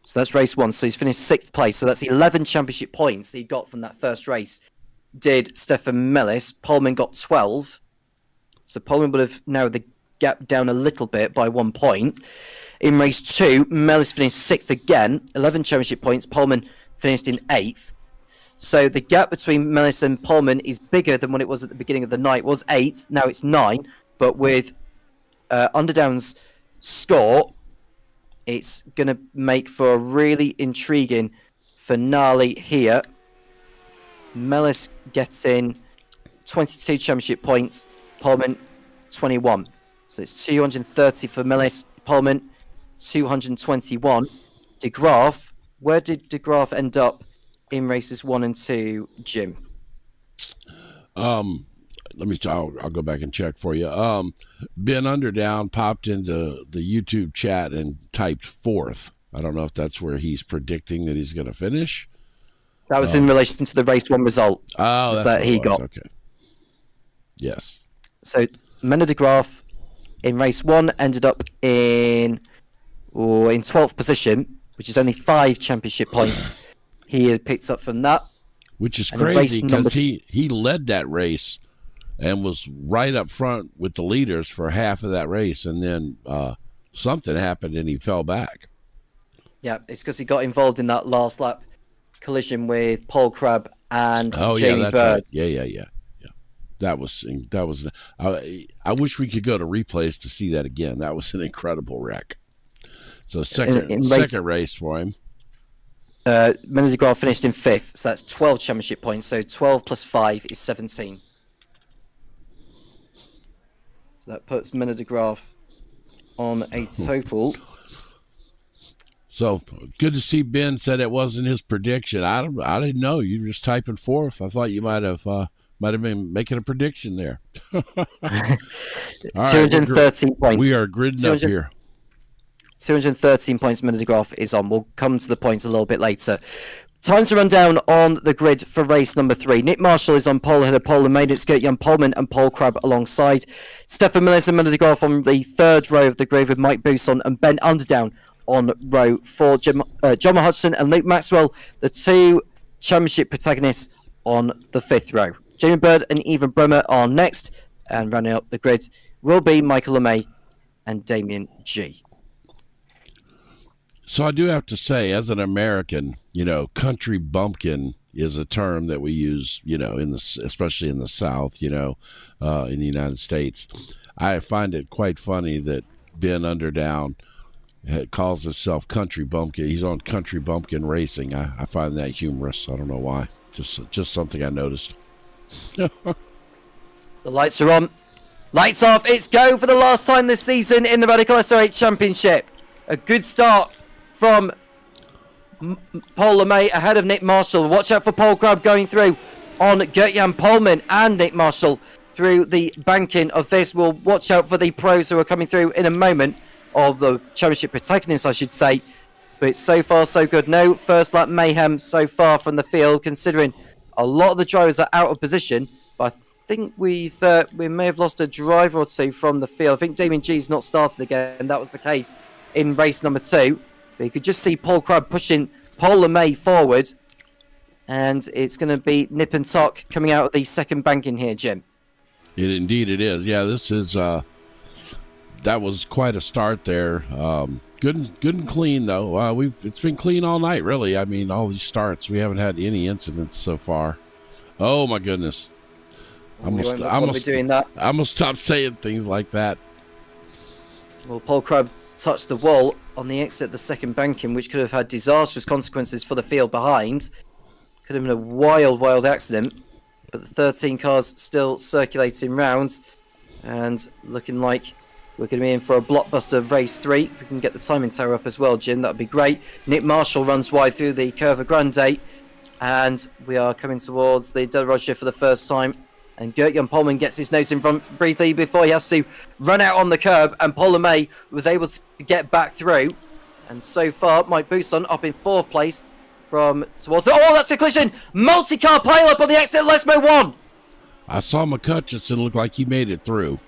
So that's race 1. So he's finished 6th place. So that's 11 championship points that he got from that first race. Did Stefan Millis. Polman got 12. So Polman would have narrowed the gap down a little bit by 1 point. In race 2, Millis finished 6th again, 11 championship points. Polman finished in 8th. So the gap between Millis and Polman is bigger than what it was at the beginning of the night. It was 8, now it's 9. But with Underdown's score, it's going to make for a really intriguing finale here. Millis gets in 22 championship points, Polman 21. So it's 230 for Millis, Polman 221. De Graaf, where did De Graaf end up in races 1 and 2, Jim? I'll go back and check for you. Ben Underdown popped into the YouTube chat and typed fourth. I don't know if that's where he's predicting that he's going to finish. That was in relation to the race 1 result that he got. Okay. Yes. So Menno de Graaf in race 1 ended up in 12th position, which is only 5 championship points he had picked up from that. Which is crazy because he led that race and was right up front with the leaders for half of that race, and then something happened and he fell back. Yeah, it's because he got involved in that last lap collision with Paul Crabb and Jamie Bird. Right. Yeah. That was. I wish we could go to replays to see that again. That was an incredible wreck. So second race for him. Menno de Graaf finished in 5th, so that's 12 championship points. So 12 plus 5 is 17. So that puts Menno de Graaf on a total. So good to see Ben said it wasn't his prediction. I didn't know. You were just typing fourth. I thought you might have been making a prediction there. All right, 213 points. We are gridding up here. 213 points Menno de Graaf is on. We'll come to the points a little bit later. Time to run down on the grid for race number 3. Nick Marshall is on pole ahead of Paul Lemay. It's Gert-Jan Polman and Paul Crabb alongside. Stefan Millis and Menno de Graaf on the 3rd row of the grid with Mike Bousson and Ben Underdown on row 4. John Hudson and Luke Maxwell, the 2 championship protagonists, on the 5th row. Jamie Bird and Evan Bremer are next, and running up the grid will be Michael Lemay and Damien G. So I do have to say, as an American, country bumpkin is a term that we use, especially in the South, in the United States. I find it quite funny that Ben Underdown calls himself Country Bumpkin. He's on Country Bumpkin Racing. I find that humorous. I don't know why. Just something I noticed. The lights are on. Lights off. It's go for the last time this season in the Radical SR8 Championship. A good start from Paul Lemay ahead of Nick Marshall. Watch out for Paul Crabb going through on Gert-Jan Polman and Nick Marshall through the banking of this. We'll watch out for the pros who are coming through in a moment, of the championship protagonists, I should say. But so far, so good. No first lap mayhem so far from the field, considering a lot of the drivers are out of position. But I think we may have lost a driver or two from the field. I think Damien G's not started again. That was the case in race number 2. But you could just see Paul Crabb pushing Paul Lemay forward. And it's going to be nip and tuck coming out of the second banking here, Jim. Indeed it is. Yeah, this is... that was quite a start there. Good and clean though. It's been clean all night, really. I mean, all these starts, we haven't had any incidents so far. Oh my goodness! I'm gonna stop saying things like that. Well, Paul Crabb touched the wall on the exit of the second banking, which could have had disastrous consequences for the field behind. Could have been a wild accident. But the 13 cars still circulating round, and looking like we're going to be in for a blockbuster race 3. If we can get the timing tower up as well, Jim, that would be great. Nick Marshall runs wide through the Curva Grande, and we are coming towards the Del Roger for the first time. And Gert-Jan Polman gets his nose in front briefly before he has to run out on the curb, and Paul Lemay was able to get back through. And so far, Mike Bousson up in 4th place from towards... Oh, that's a collision! Multi-car pile-up on the exit of Lesmo 1! I saw McCutcheon look like he made it through.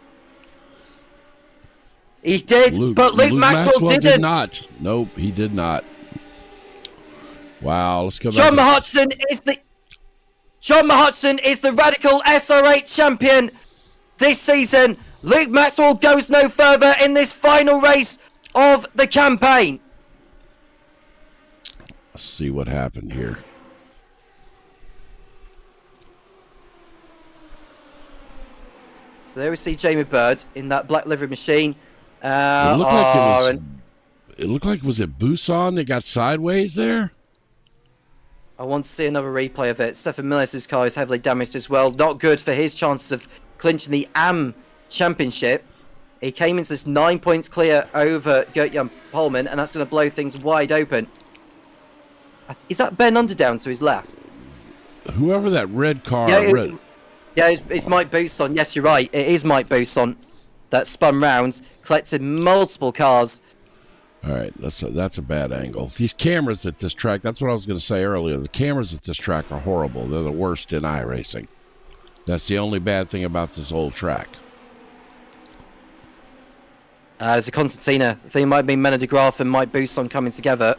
He did, but Luke Maxwell didn't. Did not. Nope, he did not. Wow, let's go back. John Mahutson is the Radical SR8 champion this season. Luke Maxwell goes no further in this final race of the campaign. Let's see what happened here. So there we see Jamie Bird in that black livery machine. It looked like was it Bousson that got sideways there? I want to see another replay of it. Stefan Millis' car is heavily damaged as well. Not good for his chances of clinching the AM Championship. He came into this 9 points clear over Gert-Jan Polman, and that's going to blow things wide open. Is that Ben Underdown to his left? Whoever that red car... Yeah, it's Mike Bousson. Yes, you're right. It is Mike Bousson that spun round, collected multiple cars. All right, that's a bad angle. These cameras at this track, that's what I was going to say earlier. The cameras at this track are horrible. They're the worst in iRacing. That's the only bad thing about this whole track. There's a concertina. I think it might be Mena de Graaf and Mike Bousson coming together.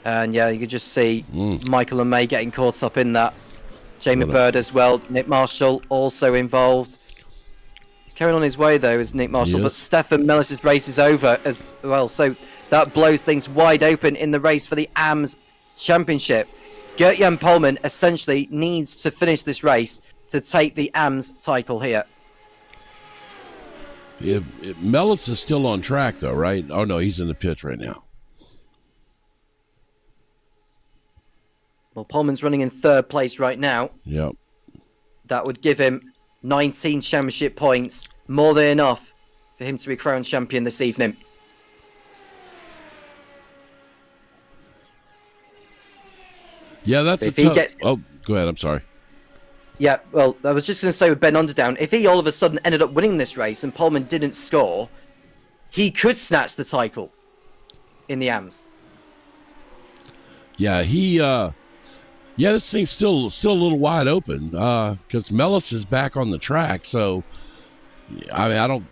And yeah, you could just see Michael and May getting caught up in that. Jamie Bird as well. Nick Marshall also involved. He's carrying on his way though, is Nick Marshall. But Stefan Mellis's race is over as well. So that blows things wide open in the race for the AMS Championship. Gert-Jan Polman essentially needs to finish this race to take the AMS title here. Mellis is still on track though, right? Oh no, he's in the pits right now. Well, Polman's running in 3rd place right now. Yep. That would give him 19 championship points, more than enough for him to be crowned champion this evening. Yeah, that's if he gets. Oh, go ahead. I'm sorry. Yeah, well, I was just going to say with Ben Underdown, if he all of a sudden ended up winning this race and Polman didn't score, he could snatch the title in the AMS. Yeah, this thing's still a little wide open because Mellis is back on the track. So, I mean, I don't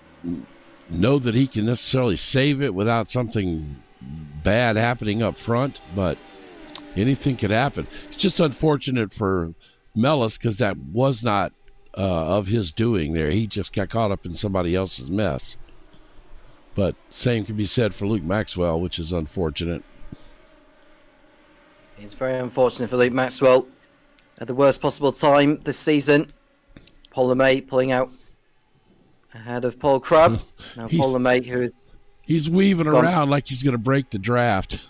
know that he can necessarily save it without something bad happening up front, but anything could happen. It's just unfortunate for Mellis because that was not of his doing there. He just got caught up in somebody else's mess. But same can be said for Luke Maxwell, which is unfortunate. It's very unfortunate for Luke Maxwell. At the worst possible time this season. Paul LeMay pulling out ahead of Paul Crabb. Now Paul LeMay, who is... He's weaving around like he's going to break the draft.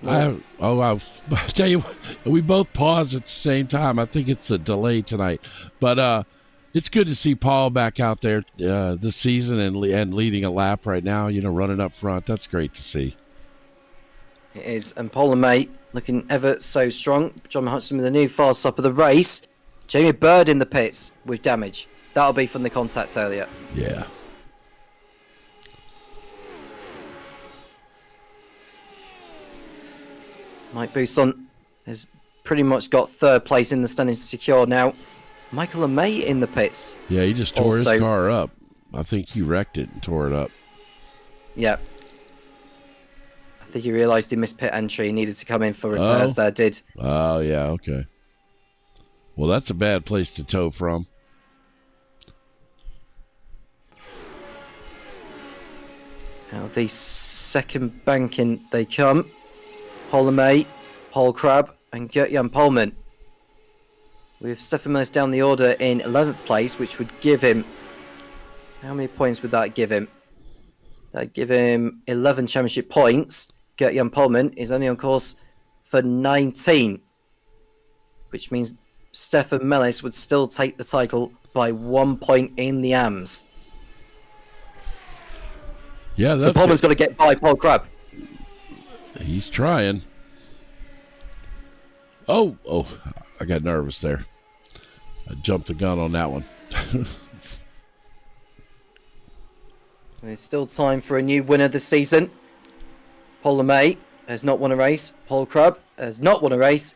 I'll tell you, we both paused at the same time. I think it's a delay tonight, but it's good to see Paul back out there this season and leading a lap right now. You know, running up front. That's great to see. It is, and Paul LeMay looking ever so strong. John Hudson with a new fast stop of the race. Jamie Bird in the pits with damage. That'll be from the contacts earlier. Yeah. Mike Bousson has pretty much got 3rd place in the standings secure now. Michael LeMay in the pits. Yeah, he just tore his car up. I think he wrecked it and tore it up. Yeah. I think he realised he missed pit entry. He needed to come in for repairs there, did. Oh, yeah, okay. Well, that's a bad place to tow from. Out of the second banking they come. Paul LeMay, Paul Crabb, and Gert-Jan Polman. With Stefan Millis down the order in 11th place, which would give him... How many points would that give him? That'd give him 11 championship points. Gert-Jan Polman is only on course for 19. Which means Stefan Millis would still take the title by 1 point in the AMS. Yeah, that's so Polman's got to get by Paul Crabb. He's trying. Oh, I got nervous there. I jumped the gun on that one. There's still time for a new winner this season. Paul LeMay has not won a race. Paul Crabb has not won a race.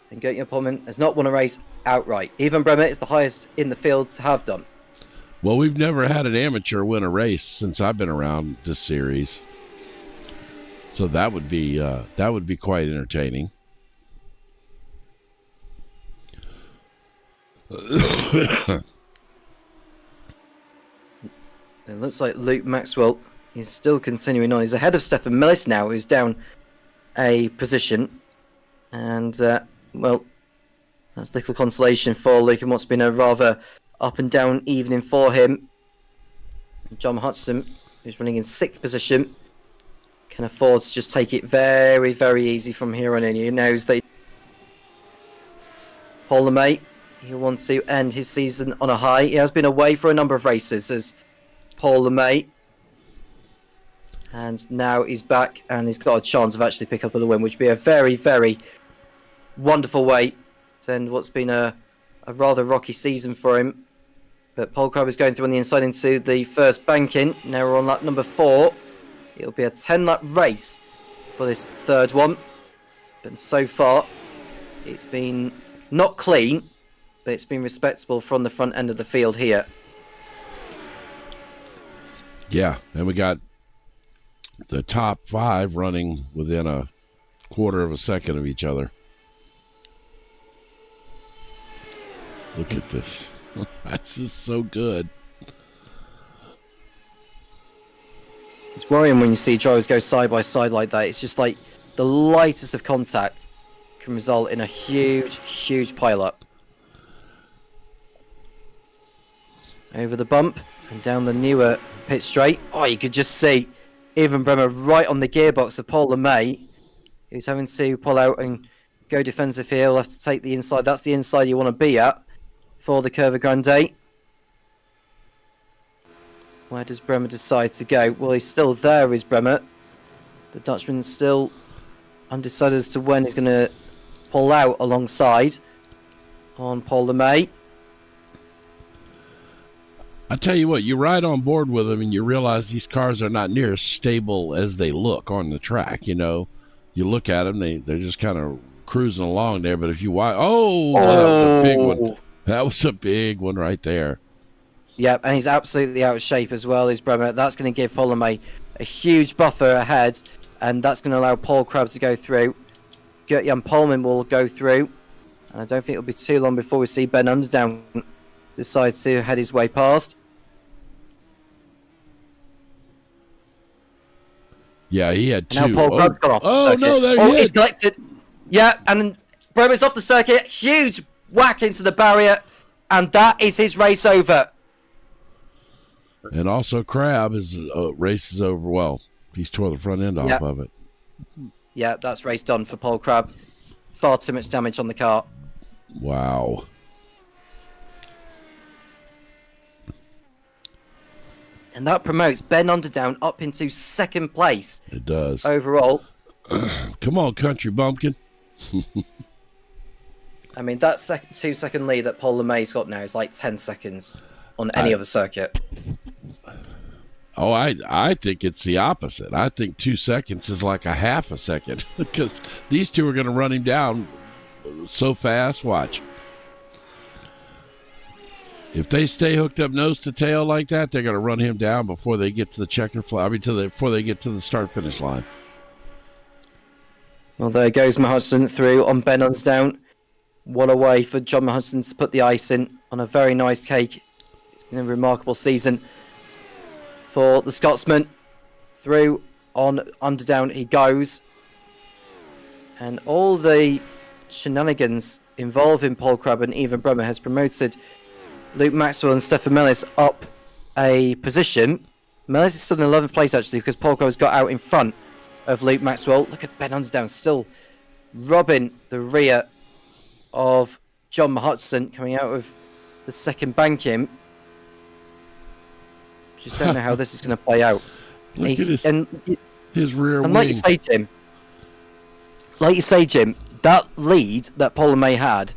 And Gert-Jan Polman has not won a race outright. Ivan Bremer is the highest in the field to have done. Well, we've never had an amateur win a race since I've been around this series. So that would be quite entertaining. It looks like Luke Maxwell is still continuing on. He's ahead of Stefan Millis now, who's down a position. And, well, that's little consolation for Luke in what's been a rather up and down evening for him. John Hudson, who's running in 6th position, can afford to just take it very, very easy from here on in. He knows that Paul LeMay, he'll want to end his season on a high. He has been away for a number of races as Paul LeMay. And now he's back and he's got a chance of actually picking up a win, which would be a very, very wonderful way to end what's been a rather rocky season for him. But Paul Crabbe is going through on the inside into the first banking. Now we're on lap number 4. It'll be a 10-lap race for this third one. But so far, it's been not clean, but it's been respectable from the front end of the field here. Yeah, and we got the top 5 running within a quarter of a second of each other. Look at this. That's just so good. It's worrying when you see drivers go side by side like that. It's just like the lightest of contact can result in a huge, huge pile-up. Over the bump and down the newer pit straight. Oh, you could just see Even Bremer right on the gearbox of Paul LeMay, who's having to pull out and go defensive here. He'll have to take the inside. That's the inside you want to be at for the Curva Grande. Where does Bremer decide to go? Well, he's still there, is Bremer. The Dutchman's still undecided as to when he's going to pull out alongside on Paul LeMay. I tell you what, you ride on board with them and you realize these cars are not near as stable as they look on the track. You know, you look at them, they're just kind of cruising along there. But if you watch, that was a big one. That was a big one right there. Yep, and he's absolutely out of shape as well, is Bremer. That's going to give Paul LeMay a huge buffer ahead, and that's going to allow Paul Crabbe to go through. Gert-Jan Polman will go through, and I don't think it'll be too long before we see Ben Underdown decide to head his way past. Yeah, he had 2. Now Paul Crabbe's gone off the circuit. No, there he is. He's collected. Yeah, and Bremer's off the circuit. Huge whack into the barrier, and that is his race over. And also Crabbe, his race is over. Well, he's tore the front end off of it. Yeah, that's race done for Paul Crabbe. Far too much damage on the car. Wow. And that promotes Ben Underdown up into second place. It does. Overall. Come on, country bumpkin. I mean, that 2-second lead that Paul LeMay's got now is like 10 seconds on any other circuit. Oh, I think it's the opposite. I think 2 seconds is like a half a second because these two are going to run him down so fast. Watch. If they stay hooked up nose to tail like that, they're going to run him down before they get to the checker flag. Before they get to the start-finish line. Well, there goes Hudson through on Ben Underdown. What a way for John Hudson to put the icing on a very nice cake. It's been a remarkable season for the Scotsman. Through on Underdown he goes. And all the shenanigans involving Paul Crabbe and Even Bremer has promoted Luke Maxwell and Stefan Mellis up a position. Mellis is still in 11th place actually because Paul Crabbe's got out in front of Luke Maxwell. Look at Ben Underdown still robbing the rear of John Hudson coming out of the second banking. Just don't know how this is going to play out. Look at his rear wing. Like you say, Jim, that lead that Paul LeMay had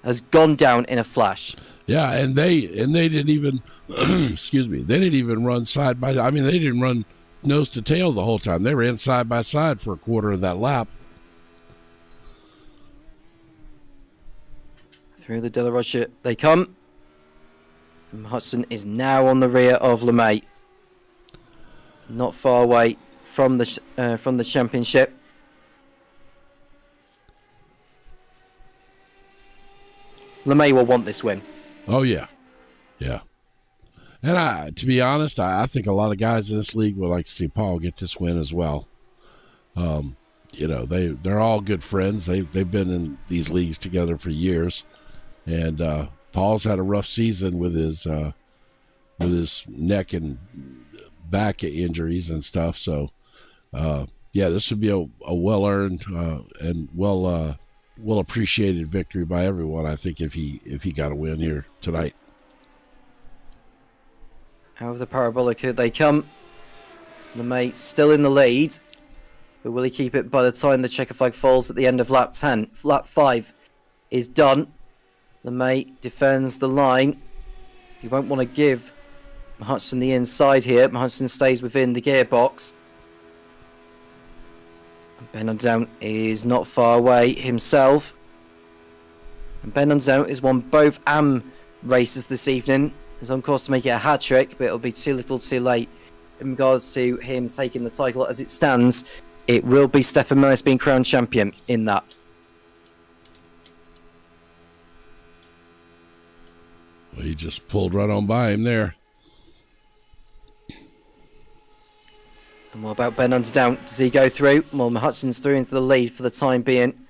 has gone down in a flash. Yeah, and they didn't even excuse me, they didn't even run side by. I mean, they didn't run nose to tail the whole time. They ran side by side for a quarter of that lap. Through the De La Rocha they come. And Hudson is now on the rear of LeMay. Not far away from the championship. LeMay will want this win. Oh yeah, yeah. And to be honest, I think a lot of guys in this league would like to see Paul get this win as well. You know, they're all good friends. They've been in these leagues together for years, and Paul's had a rough season with his neck and back injuries and stuff. So, yeah, this would be a well-earned and well appreciated victory by everyone. I think if he got a win here tonight. Out of the parabolic they come. LeMay still in the lead. But will he keep it by the time the checker flag falls at the end of lap 10? Lap 5 is done. LeMay defends the line. You won't want to give Hudson the inside here. Hudson stays within the gearbox. Ben Undown is not far away himself. And Ben Undown has won both AM races this evening. He's on course to make it a hat-trick, but it'll be too little too late in regards to him taking the title. As it stands, it will be Stefan Millis being crowned champion in that. Well, he just pulled right on by him there. And what about Ben Undown? Does he go through? Well, Hudson's through into the lead for the time being.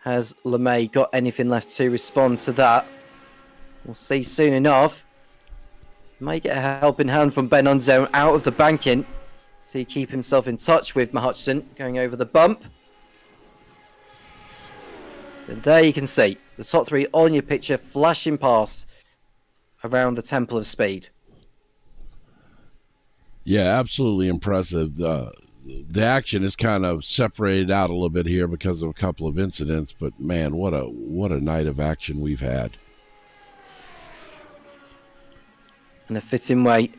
Has LeMay got anything left to respond to that? We'll see soon enough. May get a helping hand from Ben Undown out of the banking to keep himself in touch with Hudson going over the bump. And there you can see the top three on your picture flashing past around the Temple of Speed. Yeah, absolutely impressive. The action is kind of separated out a little bit here because of a couple of incidents, but man, what a night of action we've had. And a fitting way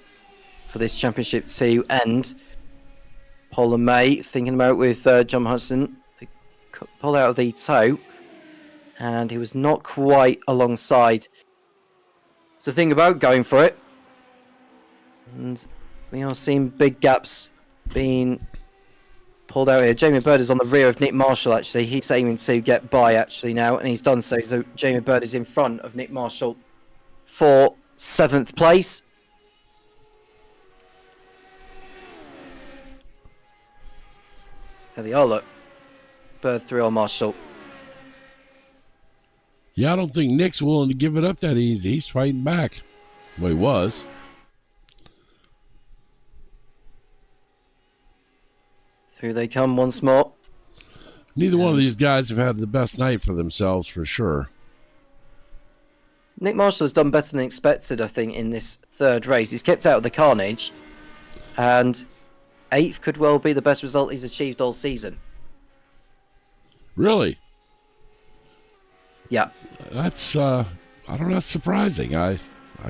for this championship to end. Paul and May thinking about with John Hudson. They pull out of the toe, and he was not quite alongside. It's the thing about going for it. And we are seeing big gaps being pulled out here. Jamie Bird is on the rear of Nick Marshall, actually. He's aiming to get by, actually, now, and he's done so. So Jamie Bird is in front of Nick Marshall for 7th place. There they are, look. Bird through on Marshall. Yeah, I don't think Nick's willing to give it up that easy. He's fighting back. Well, he was. Through they come once more. Neither one of these guys have had the best night for themselves, for sure. Nick Marshall has done better than expected, I think, in this third race. He's kept out of the carnage, and 8th could well be the best result he's achieved all season. Really? Yeah. That's, I don't know, that's surprising. I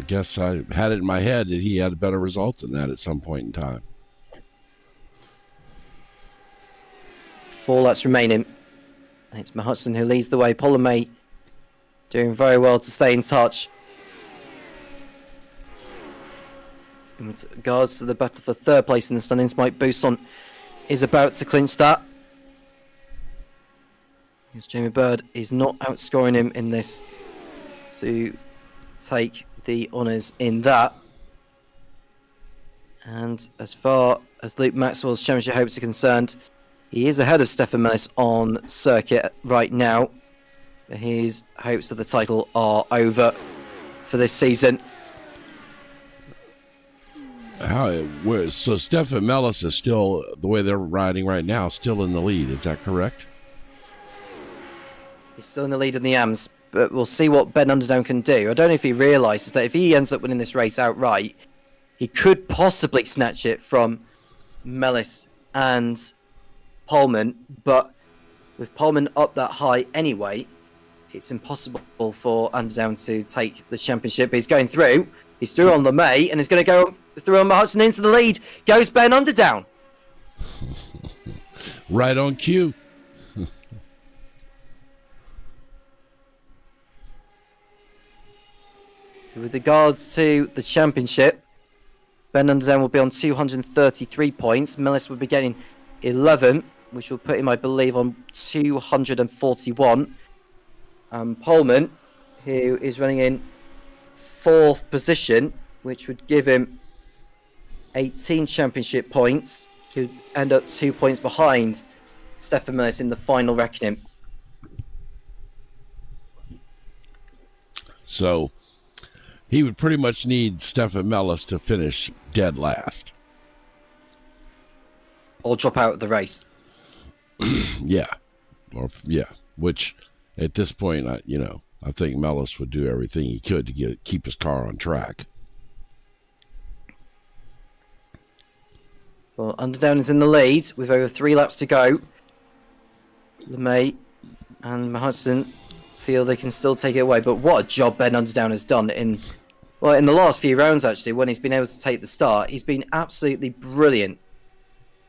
guess I had it in my head that he had a better result than that at some point in time. 4 laps remaining. It's Hudson who leads the way. Paul and May doing very well to stay in touch. In regards to the battle for 3rd place in the standings, Mike Bousson is about to clinch that. Because Jamie Bird is not outscoring him in this to take the honours in that. And as far as Luke Maxwell's championship hopes are concerned, he is ahead of Stefan Millis on circuit right now. His hopes of the title are over for this season. So Stefan Millis is still, the way they're riding right now, still in the lead. Is that correct? He's still in the lead in the AMS, but we'll see what Ben Underdown can do. I don't know if he realises that if he ends up winning this race outright, he could possibly snatch it from Millis and Pullman, but with Pullman up that high anyway, it's impossible for Underdown to take the championship. But he's going through. He's through on LeMay, and he's going to go through on Hudson into the lead. Goes Ben Underdown. Right on cue. So with regards to the championship, Ben Underdown will be on 233 points. Millis will be getting 11, which will put him, I believe, on 241. Pullman, who is running in 4th position, which would give him 18 championship points, he'd end up 2 points behind Stefan Millis in the final reckoning. So he would pretty much need Stefan Millis to finish dead last. Or drop out of the race. Yeah. Which at this point, I think Millis would do everything he could to keep his car on track. Well, Underdown is in the lead with over 3 laps to go. LeMay and Hudson feel they can still take it away, but what a job Ben Underdown has done in the last few rounds, actually, when he's been able to take the start. He's been absolutely brilliant.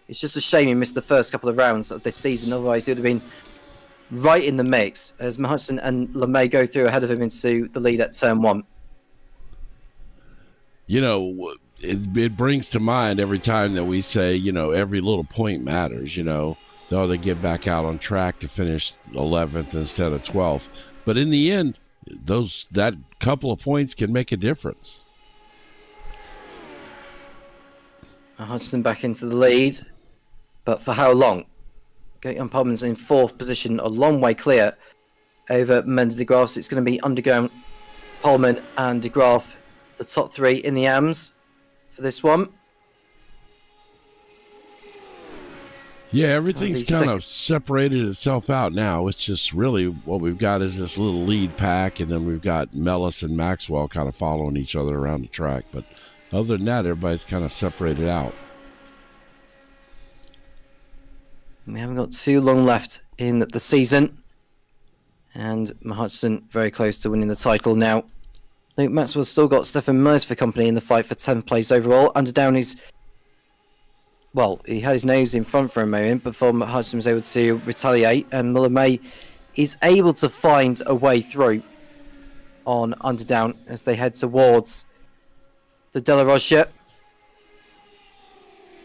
It's just a shame he missed the first couple of rounds of this season, otherwise he would have been right in the mix as Hudson and LeMay go through ahead of him into the lead at turn 1. You know, it brings to mind every time that we say, you know, every little point matters, you know. Though they get back out on track to finish 11th instead of 12th. But in the end, that couple of points can make a difference. Hudson back into the lead, but for how long? Gaetan Pullman's in 4th position, a long way clear over Mendes de Graaf. It's going to be Underground, Pullman and de Graaf, the top 3 in the AMS for this one. Yeah, everything's kind of separated itself out now. It's just really what we've got is this little lead pack, and then we've got Mellis and Maxwell kind of following each other around the track. But other than that, everybody's kind of separated out. We haven't got too long left in the season, and Hudson very close to winning the title now. Luke Maxwell's still got Stefan Mears for company in the fight for 10th place overall. Underdown is... Well, he had his nose in front for a moment before Hudson was able to retaliate, and LeMay is able to find a way through on Underdown as they head towards the De La Rocha.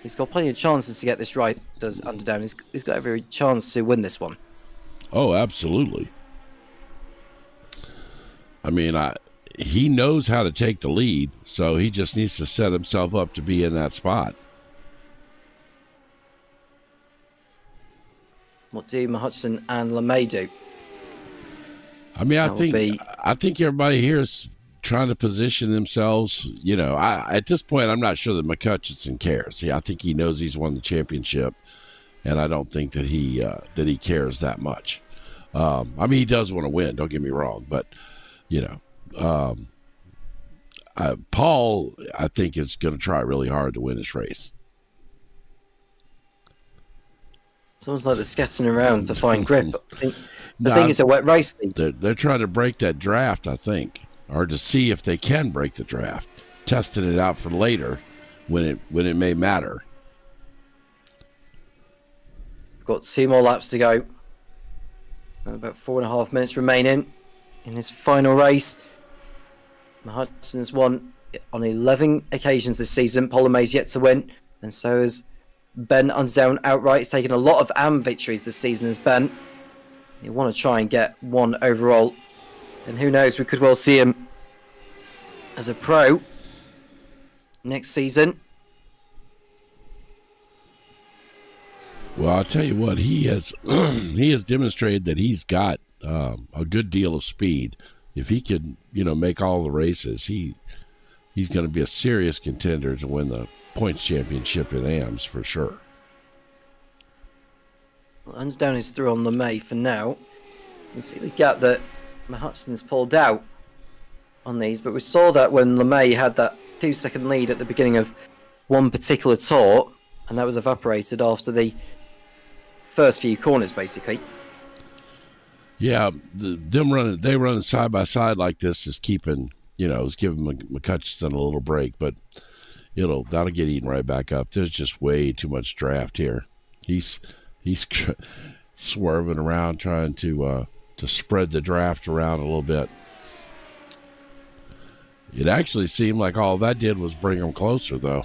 He's got plenty of chances to get this right, does Underdown. He's got every chance to win this one. Oh, absolutely. I mean, he knows how to take the lead, so he just needs to set himself up to be in that spot. What do Hudson and LeMay do? I mean, I think everybody here is trying to position themselves. You know, at this point, I'm not sure that McCutcheon cares. I think he knows he's won the championship, and I don't think that he cares that much. I mean, he does want to win. Don't get me wrong, but you know, Paul, I think, is going to try really hard to win this race. It's almost like they're sketching around to find grip. I think the thing is a wet race. They're trying to break that draft, I think, or to see if they can break the draft, testing it out for later when it may matter. We've got 2 more laps to go. About 4.5 minutes remaining in his final race. Hudson's won on 11 occasions this season. Polomay's yet to win, and so has Ben Underdown outright. He's taken a lot of AM victories this season as Ben. You want to try and get 1 overall. And who knows, we could well see him as a pro next season. Well, I'll tell you what, he has demonstrated that he's got a good deal of speed. If he could, make all the races, he's going to be a serious contender to win the points championship in AMS for sure. Well, Underdown is through on LeMay for now. You can see the gap that Hudson's pulled out on these, but we saw that when LeMay had that 2-second lead at the beginning of one particular tour, and that was evaporated after the first few corners, basically. Yeah, they running side by side like this is keeping, is giving McCutcheon a little break, but that'll get eaten right back up. There's just way too much draft here. He's swerving around trying to spread the draft around a little bit. It actually seemed like all that did was bring him closer, though.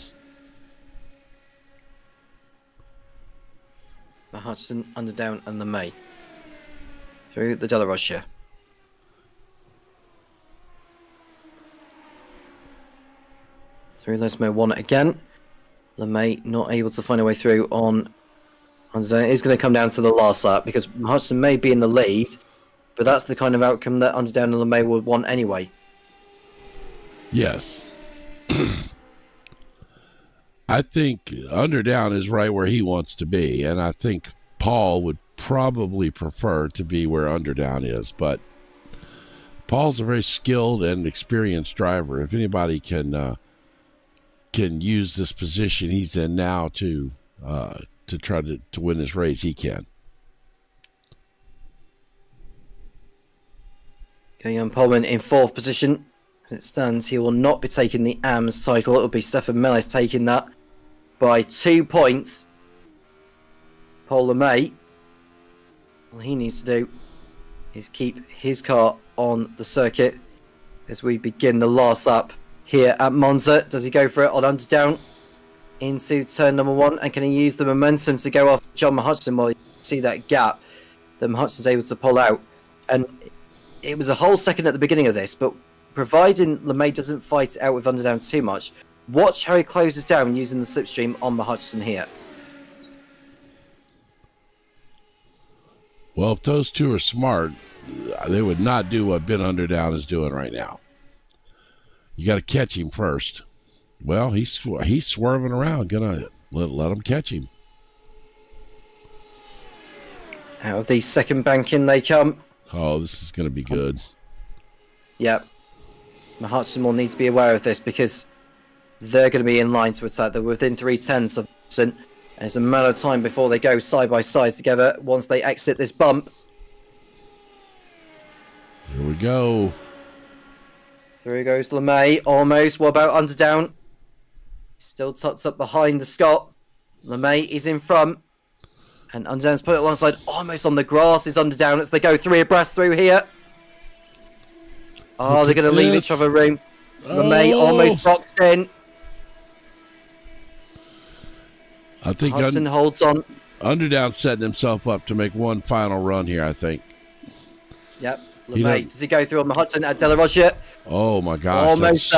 Hudson, Underdown, and LeMay through the De La Rocha. Through Lesmo won it again. LeMay not able to find a way through on Underdown. It is going to come down to the last lap because Hudson may be in the lead, but that's the kind of outcome that Underdown and LeMay would want anyway. Yes. I think Underdown is right where he wants to be, and I think Paul would probably prefer to be where Underdown is, but Paul's a very skilled and experienced driver. If anybody can can use this position he's in now to try to win this race, he can. Going on Pullman in 4th position. As it stands, he will not be taking the AMS title. It will be Stefan Mellis taking that by 2 points. Paul LeMay, all he needs to do is keep his car on the circuit as we begin the last lap here at Monza. Does he go for it on under-down into turn number 1? And can he use the momentum to go off John Hudson? Well, you see that gap that Hudson's able to pull out. And it was a whole second at the beginning of this, but providing LeMay doesn't fight it out with underdown too much, watch how he closes down using the slipstream on Hudson here. Well, if those two are smart, they would not do what Ben Underdown is doing right now. You got to catch him first. Well, he's swerving around. Gonna let him catch him. Out of the second banking they come. Oh, this is going to be good. Yep. Hudson will need to be aware of this because they're going to be in line to attack. They're within 3/10 of Hudson. And it's a matter of time before they go side by side together once they exit this bump. Here we go. Through goes LeMay, almost. What about Underdown? Still tucked up behind the Scot. LeMay is in front. And Underdown's put it alongside, almost on the grass is Underdown as they go 3 abreast through here. Oh, they're going to leave each other room. LeMay almost boxed in. I think Hudson holds on. Underdown setting himself up to make one final run here, I think. Yep. LeMay, does he go through on Hudson at De La Rocha? Oh my gosh. Almost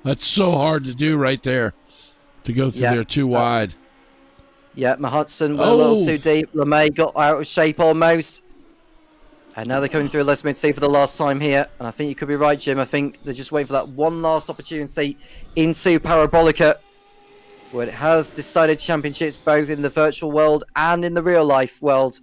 that's so hard to do right there. To go through there too wide. Yeah, Hudson went a little too deep. LeMay got out of shape almost. And now they're coming through Les Mid-C for the last time here. And I think you could be right, Jim. I think they're just waiting for that one last opportunity into Parabolica, where it has decided championships both in the virtual world and in the real life world.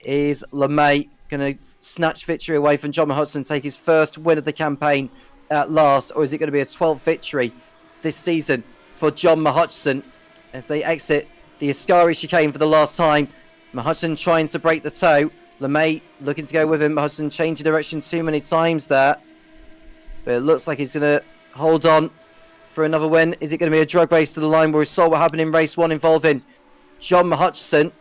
Is LeMay going to snatch victory away from John Hudson, take his first win of the campaign at last? Or is it going to be a 12th victory this season for John Hudson as they exit the Ascari chicane for the last time? Hudson trying to break the toe. LeMay looking to go with him. Hudson changing direction too many times there. But it looks like he's going to hold on for another win. Is it going to be a drug race to the line where we saw what happened in race 1 involving John Hudson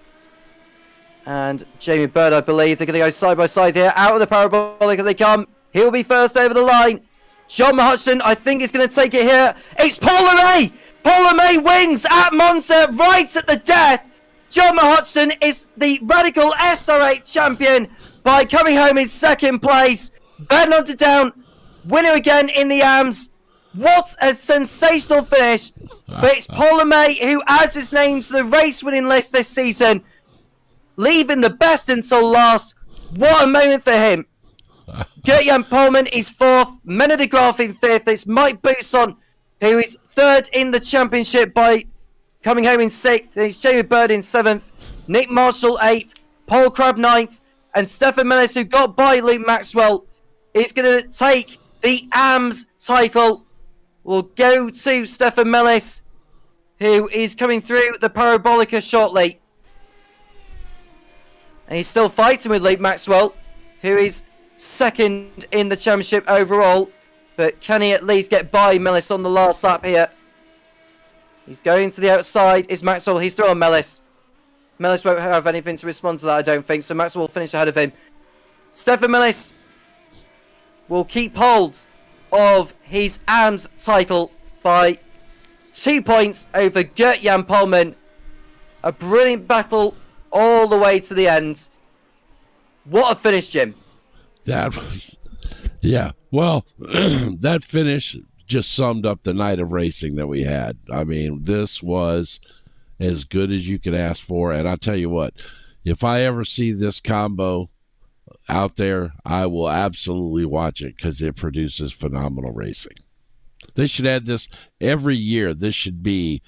and Jamie Bird, I believe. They're going to go side by side here. Out of the Parabolica they come. He'll be first over the line. John Hudson, I think, is going to take it here. It's Paul LeMay! Paul LeMay wins at Monza right at the death. John Hudson is the Radical SR8 champion by coming home in 2nd place. Ben Underdown, winner again in the AMS. What a sensational finish. But it's Paul LeMay who adds his name to the race-winning list this season, leaving the best until last. What a moment for him. Gert-Jan Polman is 4th. Menno de Graaf in 5th. It's Mike Bousson who is 3rd in the championship by coming home in 6th. It's Jamie Bird in 7th. Nick Marshall 8th. Paul Crabb 9th. And Stefan Mellis, who got by Luke Maxwell, is going to take the AMS title. We'll go to Stefan Mellis, who is coming through the Parabolica shortly. And he's still fighting with Luke Maxwell, who is 2nd in the championship overall. But can he at least get by Mellis on the last lap here? He's going to the outside. Is Maxwell? He's still on Mellis. Mellis won't have anything to respond to that, I don't think. So Maxwell will finish ahead of him. Stefan Mellis will keep hold of his AMS title by 2 points over Gert-Jan Polman. A brilliant battle all the way to the end. What a finish, Jim. That was, yeah. Well, that finish just summed up the night of racing that we had. I mean, this was as good as you could ask for. And I tell you what, if I ever see this combo out there, I will absolutely watch it because it produces phenomenal racing. They should add this every year. This should be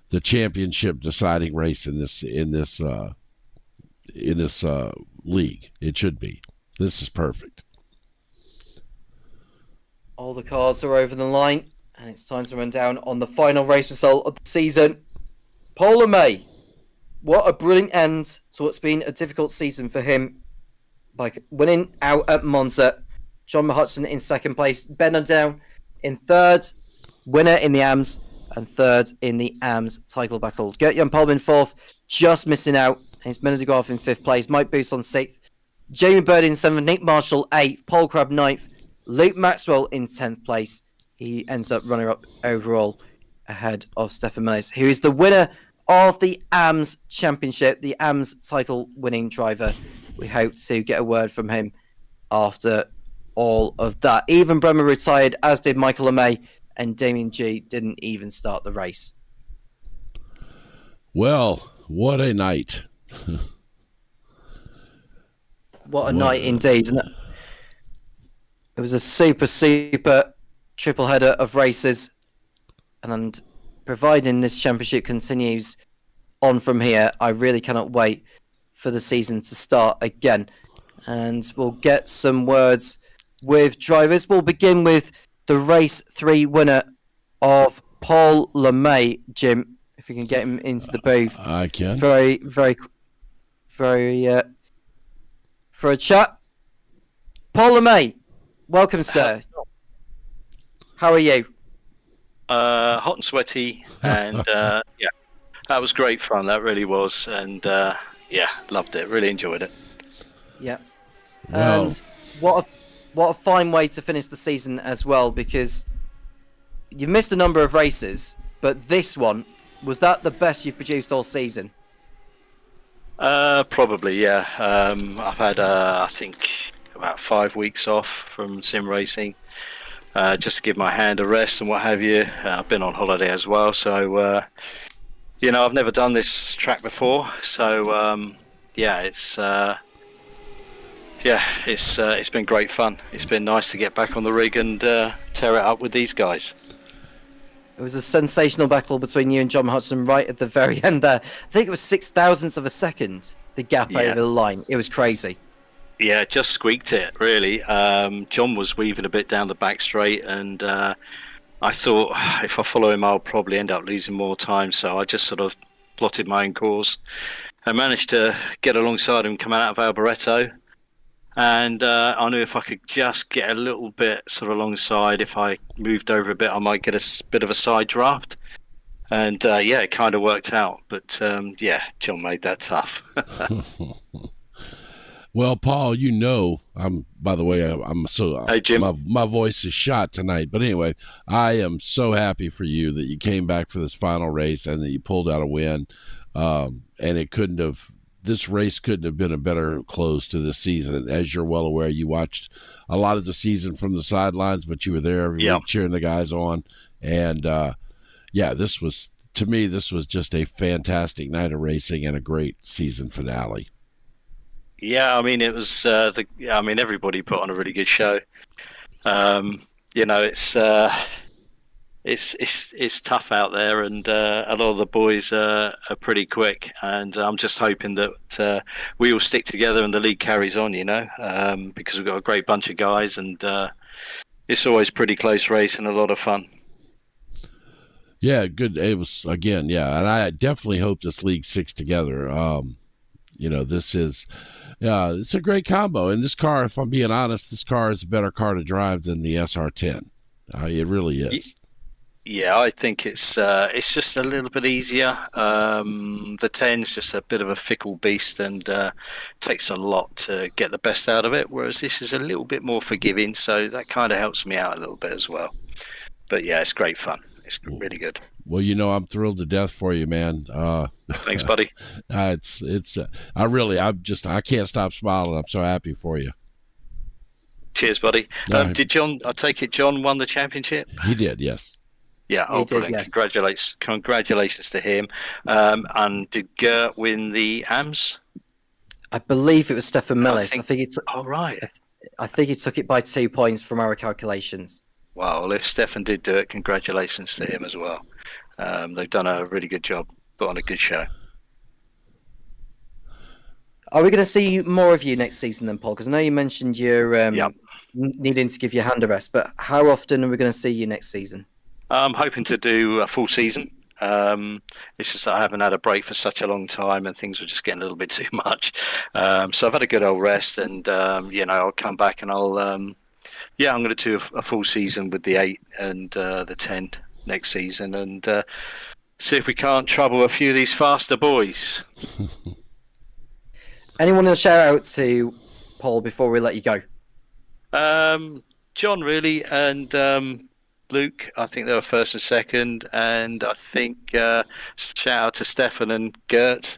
the championship deciding race in this league. It should be. This is perfect. All the cards are over the line And it's time to run down on the final race result of the season. Paul LeMay, what a brilliant end to what's been a difficult season for him by winning out at Monza. John Hudson in second place, Ben down in third, winner in the AMS, and third in the AMS title battle. Gert-Jan Polman fourth, just missing out. It's Menno de Graaf in fifth place, Mike Boost on sixth, Jamie Bird in seventh, Nick Marshall eighth, Paul Crabb ninth, Luke Maxwell in 10th place. He ends up runner-up overall ahead of Stefan Millis, who is the winner of the AMS Championship, the AMS title-winning driver. We hope to get a word from him after all of that. Even Bremer retired, as did Michael LeMay, and Damien G didn't even start the race. Well, what a night. What a night indeed. It was a super triple header of races, and providing this championship continues on from here, I really cannot wait for the season to start again. And we'll get some words with drivers. We'll begin with the race 3 winner of Paul LeMay. Jim, if you can get him into the booth. I can. Very for a chat. Paul LeMay, welcome, sir. How are you? Hot and sweaty, and yeah, that was great fun. That really was, and yeah, loved it. Really enjoyed it. Yeah, Well, and what a fine way to finish the season as well, because you've missed a number of races, but this one, was that the best you've produced all season? Probably, yeah. I've had I think about 5 weeks off from sim racing. Just to give my hand a rest and what have you. I've been on holiday as well, so you know, I've never done this track before, so yeah, it's been great fun. It's been nice to get back on the rig and tear it up with these guys. It was a sensational battle between you and John Hudson right at the very end there. I think it was 0.006 of a second, the gap over the line. It was crazy. Yeah, just squeaked it, really. John was weaving a bit down the back straight, and I thought if I follow him, I'll probably end up losing more time. So I just sort of plotted my own course. I managed to get alongside him coming out of Alboreto, and I knew if I could just get a little bit sort of alongside, if I moved over a bit, I might get a bit of a side draft. And yeah, it kind of worked out. But yeah, John made that tough. Well, Paul, you know, by the way, I'm so, hey, Jim. My voice is shot tonight. But anyway, I am so happy for you that you came back for this final race and that you pulled out a win. And this race couldn't have been a better close to this season. As you're well aware, you watched a lot of the season from the sidelines, but you were there every week cheering the guys on. And yeah, to me, this was just a fantastic night of racing and a great season finale. Yeah, I mean, it was. I mean, everybody put on a really good show. You know, it's tough out there, and a lot of the boys are pretty quick. And I'm just hoping that we all stick together and the league carries on. You know, because we've got a great bunch of guys, and it's always pretty close race and a lot of fun. Yeah, good. It was again, yeah, and I definitely hope this league sticks together. You know, this is. Yeah, it's a great combo. And this car, if I'm being honest, this car is a better car to drive than the SR10. It really is. Yeah, I think it's just a little bit easier. The 10's just a bit of a fickle beast and takes a lot to get the best out of it, whereas this is a little bit more forgiving, so that kind of helps me out a little bit as well. But yeah, it's great fun. It's really good. Well, you know, I'm thrilled to death for you, man. Thanks, buddy. I can't stop smiling. I'm so happy for you. Cheers, buddy. Did John? I take it John won the championship. He did, yes. Yeah, brilliant. Yes. Congratulations to him. And did Gert win the AMS? I believe it was Stefan Millis. I think he took. Oh, right. I think he took it by 2 points from our calculations. Well, if Stefan did do it, congratulations to him as well. They've done a really good job, put on a good show. Are we going to see more of you next season then, Paul? Because I know you mentioned you're needing to give your hand a rest, but how often are we going to see you next season? I'm hoping to do a full season. It's just that I haven't had a break for such a long time, and things were just getting a little bit too much. So I've had a good old rest, and I'll come back and I'm going to do a full season with the 8 and the 10 next season, and see if we can't trouble a few of these faster boys. Anyone to shout out to Paul before we let you go? John, really, and Luke. I think they were first and second, and I think shout out to Stefan and Gert.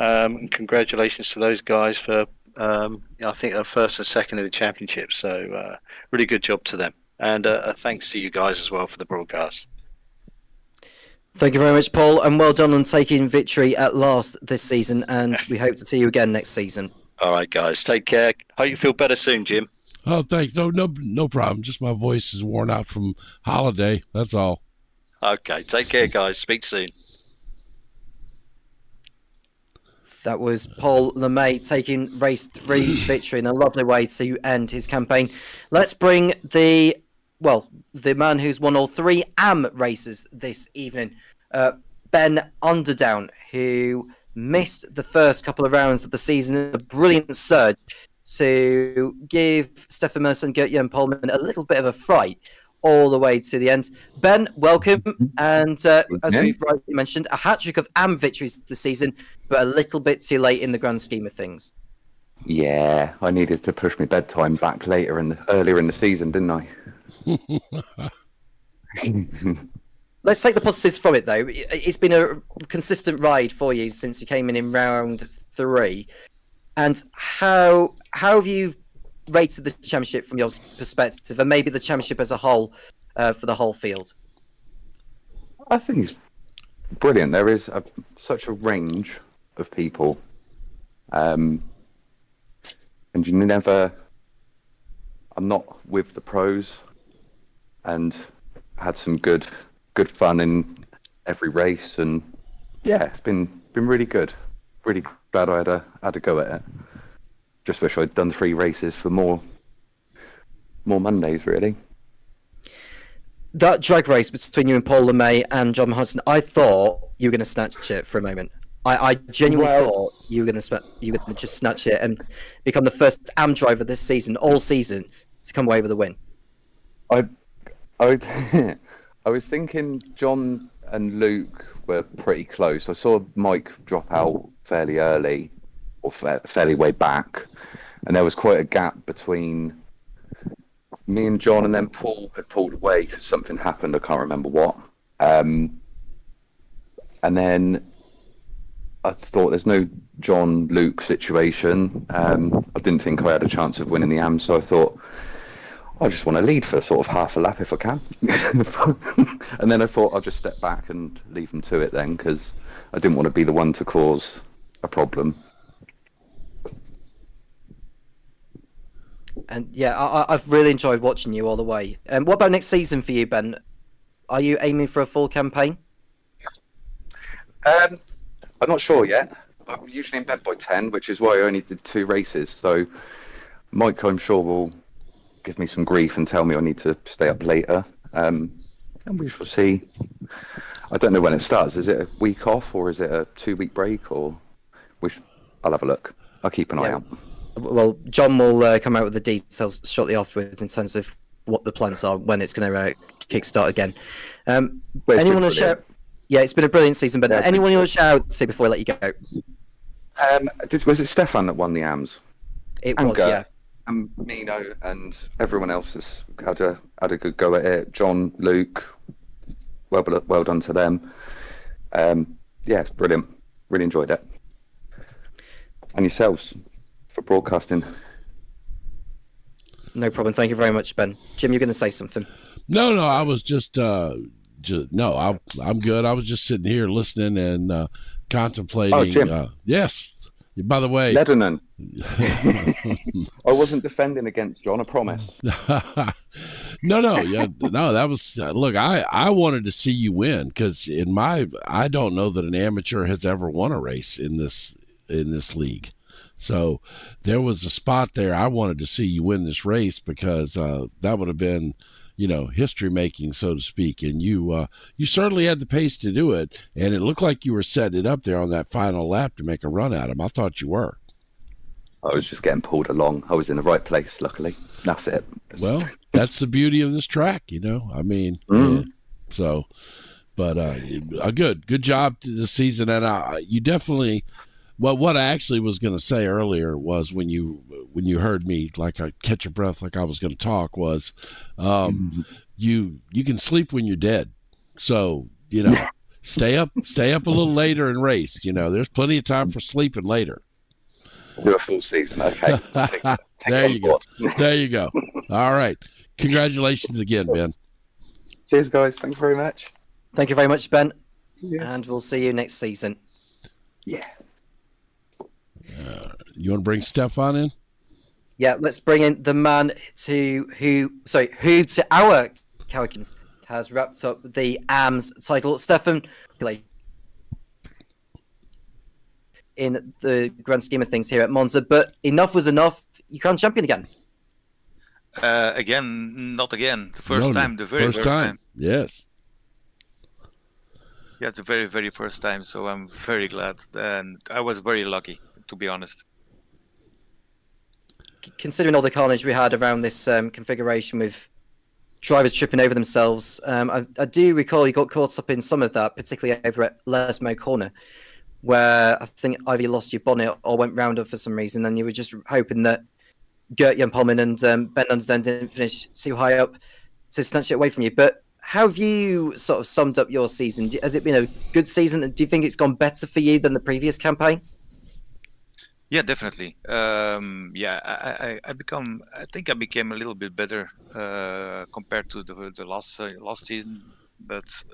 And congratulations to those guys for I think they're first and second in the championship. So really good job to them, and thanks to you guys as well for the broadcast. Thank you very much, Paul, and well done on taking victory at last this season, and we hope to see you again next season. All right, guys, take care. Hope you feel better soon, Jim. Oh, thanks. No problem. Just my voice is worn out from holiday. That's all. Okay, take care, guys. Speak soon. That was Paul LeMay taking race 3 victory in a lovely way to end his campaign. Let's bring the man who's won all 3 AM races this evening, Ben Underdown, who missed the first couple of rounds of the season. A brilliant surge to give Stefan Mercer and Gert-Jan Polman a little bit of a fright all the way to the end. Ben, welcome. And as we've rightly mentioned, a hat-trick of AM victories this season, but a little bit too late in the grand scheme of things. Yeah, I needed to push my bedtime back earlier in the season, didn't I? Let's take the positives from it, though. It's been a consistent ride for you since you came in round 3. And how have you rated the championship from your perspective, and maybe the championship as a whole for the whole field? I think it's brilliant. There is such a range of people, and you never. I'm not with the pros, and had some good fun in every race, and yeah, it's been really good. Really glad I had a go at it. Just wish I'd done 3 races for more Mondays, really. That drag race between you and Paul LeMay and John Hudson, I thought you were going to snatch it for a moment. I genuinely thought you were going to just snatch it and become the first AM driver this season, all season, to come away with a win. I was thinking John and Luke were pretty close. I saw Mike drop out fairly early, or fairly way back, and there was quite a gap between me and John, and then Paul had pulled away because something happened. I can't remember what. And then I thought there's no John Luke situation. I didn't think I had a chance of winning the AM, so I thought I just want to lead for sort of half a lap if I can. And then I thought I'll just step back and leave them to it then, because I didn't want to be the one to cause a problem. And yeah, I've really enjoyed watching you all the way. What about next season for you, Ben? Are you aiming for a full campaign? I'm not sure yet. I'm usually in bed by 10, which is why I only did 2 races. So Mike, I'm sure, will give me some grief and tell me I need to stay up later. And we shall see. I don't know when it starts. Is it a week off, or is it a 2-week break? Or I'll have a look. I'll keep an eye out. Well, John will come out with the details shortly afterwards in terms of what the plans are when it's going to kickstart again. Anyone to shout? Yeah, it's been a brilliant season, but anyone you want to shout out to before I let you go? Was it Stefan that won the AMs? It was, yeah. And Mino and everyone else has had a good go at it. John, Luke, well done to them. Yeah, it's brilliant. Really enjoyed it. And yourselves for broadcasting. No problem. Thank you very much, Ben. Jim, you're going to say something. No, I was just no, I'm good. I was just sitting here listening and contemplating. Oh, Jim. Yes. By the way, Lebanon. I wasn't defending against John, I promise. No, that was look. I wanted to see you win, because I don't know that an amateur has ever won a race in this league. So there was a spot there. I wanted to see you win this race, because that would have been, history making, so to speak. And you certainly had the pace to do it, and it looked like you were setting it up there on that final lap to make a run at him. I thought you were. I was just getting pulled along. I was in the right place, luckily. That's it. Well, that's the beauty of this track, I mean, so, but a good job this season, and you definitely. Well, what I actually was going to say earlier was when you heard me, like I catch your breath, like I was going to talk, was you can sleep when you're dead. So stay up a little later and race. There's plenty of time for sleeping later. Do a full season, okay. There you go. There you go. All right. Congratulations again, Ben. Cheers, guys. Thanks very much. Thank you very much, Ben. Yes. And we'll see you next season. Yeah. You want to bring Stefan in? Yeah, let's bring in the man who to our Cairns has wrapped up the AMS title. Stefan, in the grand scheme of things here at Monza, but enough was enough. You crowned champion again. Not again. The first time, the very first time. Yes. Yeah, it's the very, very first time. So I'm very glad, and I was very lucky, to be honest. Considering all the carnage we had around this configuration with drivers tripping over themselves, I do recall you got caught up in some of that, particularly over at Lesmo Corner, where I think either you lost your bonnet or went round up for some reason, and you were just hoping that Gert-Jan Polman and Ben Underden didn't finish too high up to snatch it away from you. But how have you sort of summed up your season? Has it been a good season? Do you think it's gone better for you than the previous campaign? Yeah, definitely. I think I became a little bit better compared to the last season. But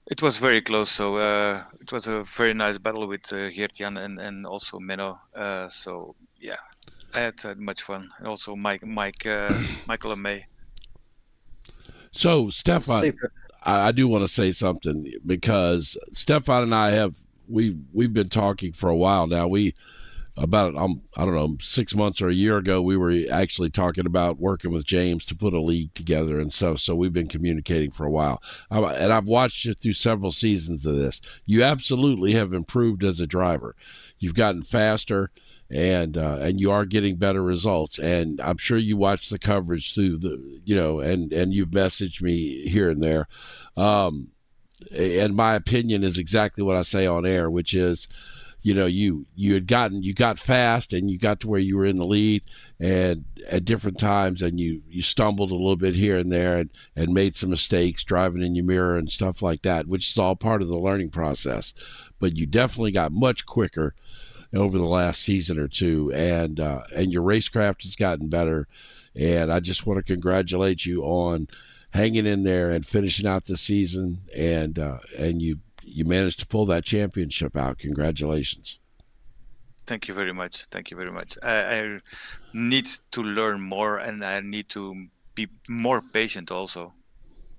it was very close. So it was a very nice battle with Geert-Jan and also Menno. So yeah, I had much fun. And also Michael and May. So Stefan, I do want to say something, because Stefan and I we've been talking for a while now. About I don't know, 6 months or a year ago, we were actually talking about working with James to put a league together, and so we've been communicating for a while. And I've watched you through several seasons of this. You absolutely have improved as a driver. You've gotten faster, and you are getting better results. And I'm sure you watch the coverage through and you've messaged me here and there. And my opinion is exactly what I say on air, which is, you got fast and you got to where you were in the lead, and at different times, and you stumbled a little bit here and there and made some mistakes driving in your mirror and stuff like that, which is all part of the learning process. But you definitely got much quicker over the last season or two, and your racecraft has gotten better. And I just want to congratulate you on hanging in there and finishing out the season, and you managed to pull that championship out. Congratulations. Thank you very much. Thank you very much. I need to learn more, and I need to be more patient also.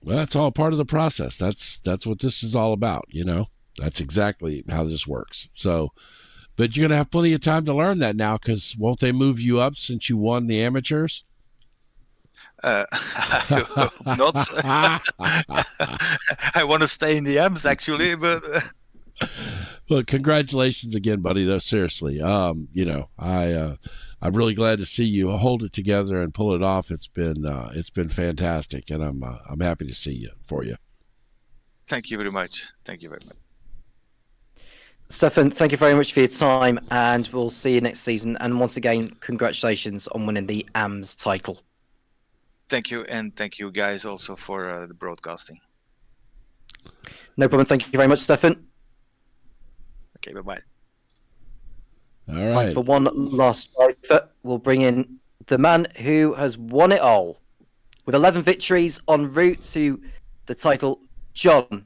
Well, that's all part of the process. That's what this is all about. That's exactly how this works. So, but you're going to have plenty of time to learn that now, because won't they move you up since you won the amateurs? Not. I want to stay in the M's actually, but. Well, congratulations again, buddy. Though seriously, I'm really glad to see you hold it together and pull it off. It's been fantastic, and I'm happy to see you for you. Thank you very much. Thank you very much. Stefan, thank you very much for your time, and we'll see you next season. And once again, congratulations on winning the AMS title. Thank you, and thank you guys also for the broadcasting. No problem. Thank you very much, Stefan. Okay, bye-bye. All Time right. for one last driver. We'll bring in the man who has won it all. With 11 victories en route to the title, John.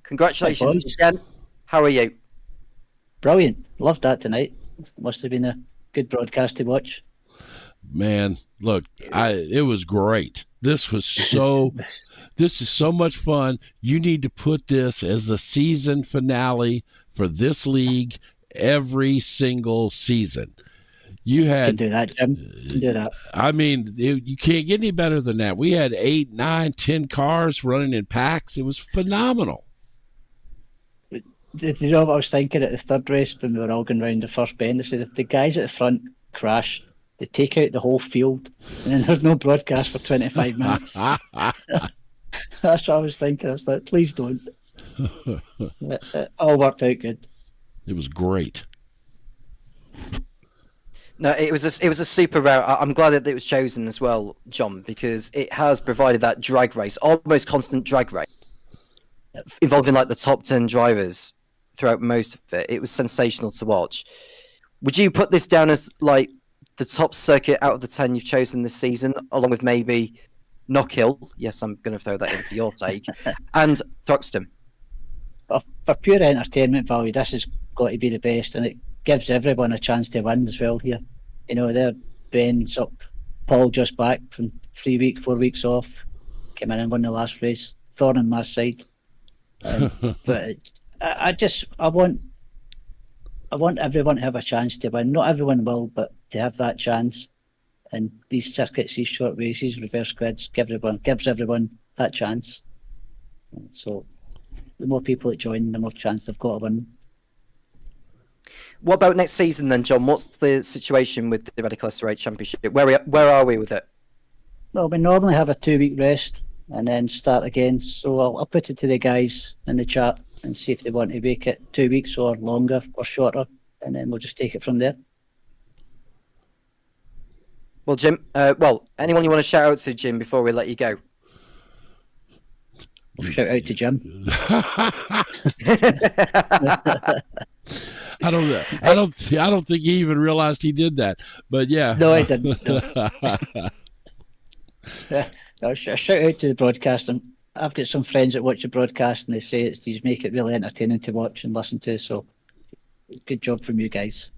Congratulations Hi, boys. again. How are you? Brilliant. Loved that tonight. Must have been a good broadcast to watch. Man, look, it was great. This is so much fun. You need to put this as the season finale for this league every single season. You Can had, do that, Jim. Can do that. I mean, you can't get any better than that. We had 8, 9, 10 cars running in packs. It was phenomenal. Do you know what I was thinking at the third race when we were all going round the first bend? I said, if the guys at the front crash, they take out the whole field, and then there's no broadcast for 25 minutes. That's what I was thinking. I was like, please don't. It all worked out good. It was great. No, it was a super route. I'm glad that it was chosen as well, John, because it has provided that drag race, almost constant drag race, involving like the top 10 drivers throughout most of it. It was sensational to watch. Would you put this down as like the top circuit out of the 10 you've chosen this season, along with maybe Knockhill? Yes, I'm going to throw that in for your sake, and Thruxton. For pure entertainment value, this has got to be the best, and it gives everyone a chance to win as well here. You know, there Ben's up, Paul just back from 4 weeks off, came in and won the last race. Thorn on my side. But I want everyone to have a chance to win. Not everyone will, but to have that chance. And these circuits, these short races, reverse grids, gives everyone that chance. And so the more people that join, the more chance they've got to win. What about next season then, John? What's the situation with the Radical SR8 Championship? Where are we with it? Well, we normally have a 2-week rest and then start again. So I'll put it to the guys in the chat and see if they want to make it 2 weeks or longer or shorter, and then we'll just take it from there. Well, Jim, anyone you want to shout out to, Jim, before we let you go? Shout out to Jim. I don't think he even realized he did that. But yeah. No, I didn't. No. Shout out to the broadcast. And I've got some friends that watch the broadcast, and they say these make it really entertaining to watch and listen to. So, good job from you guys.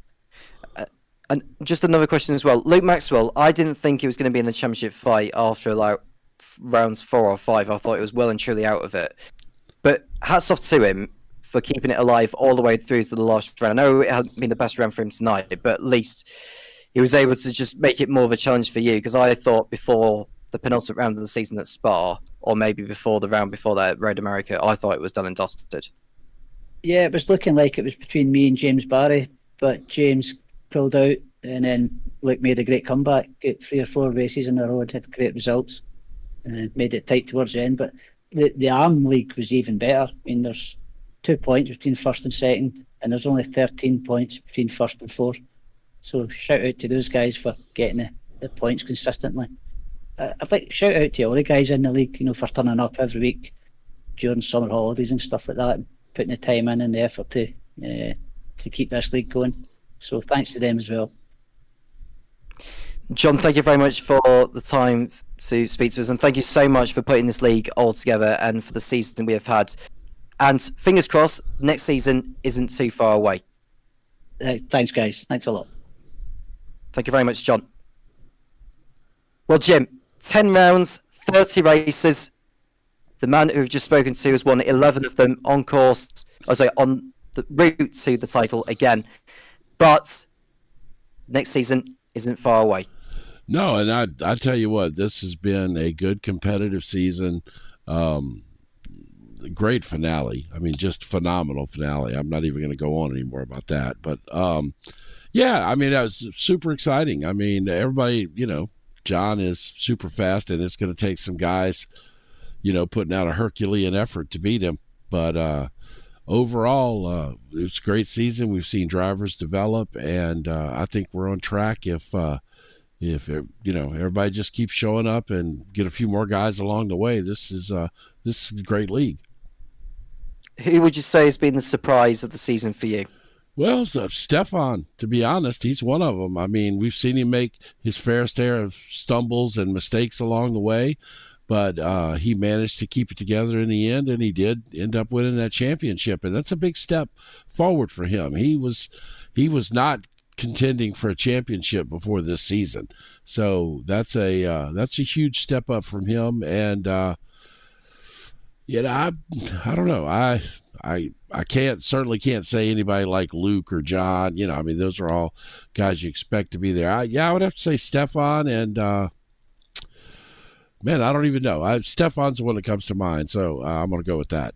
And just another question as well, Luke Maxwell. I didn't think he was going to be in the championship fight after like rounds 4 or 5. I thought he was well and truly out of it. But hats off to him for keeping it alive all the way through to the last round. I know it hasn't been the best round for him tonight, but at least he was able to just make it more of a challenge for you. Because I thought before the penultimate round of the season at Spa, or maybe before the round before that at Road America, I thought it was done and dusted. Yeah, it was looking like it was between me and James Barry, but James pulled out, and then Luke made a great comeback. Got 3 or 4 races in a row and had great results, and made it tight towards the end. But the ARM League was even better. I mean, there's 2 points between first and second, and there's only 13 points between first and fourth. So shout out to those guys for getting the points consistently. I'd like to shout out to all the guys in the league, you know, for turning up every week during summer holidays and stuff like that, and putting the time in and the effort to keep this league going. So thanks to them as well. John, thank you very much for the time to speak to us, and thank you so much for putting this league all together and for the season we have had. And fingers crossed, next season isn't too far away. Thanks, guys. Thanks a lot. Thank you very much, John. Well, Jim, 10 rounds, 30 races. The man who we've just spoken to has won 11 of them on course, on the route to the title again. But next season isn't far away. No, and I tell you what, this has been a good competitive season. Great finale. I mean, just phenomenal finale. I'm not even going to go on anymore about that. But, yeah, I mean, that was super exciting. I mean, everybody, you know, John is super fast, and it's going to take some guys, you know, putting out a Herculean effort to beat him. But overall, it's a great season. We've seen drivers develop, and I think we're on track if you know, everybody just keeps showing up and get a few more guys along the way. This is a great league. Who would you say has been the surprise of the season for you? Well, Stefan, to be honest, he's one of them. I mean, we've seen him make his fair share of stumbles and mistakes along the way, but he managed to keep it together in the end, and he did end up winning that championship, and that's a big step forward for him. He was not contending for a championship before this season, so that's a huge step up from him. And you know, I don't know. certainly can't say anybody like Luke or John. You know, I mean, those are all guys you expect to be there. I would have to say Stefan and man, I don't even know. Stefan's the one that comes to mind, so I'm going to go with that.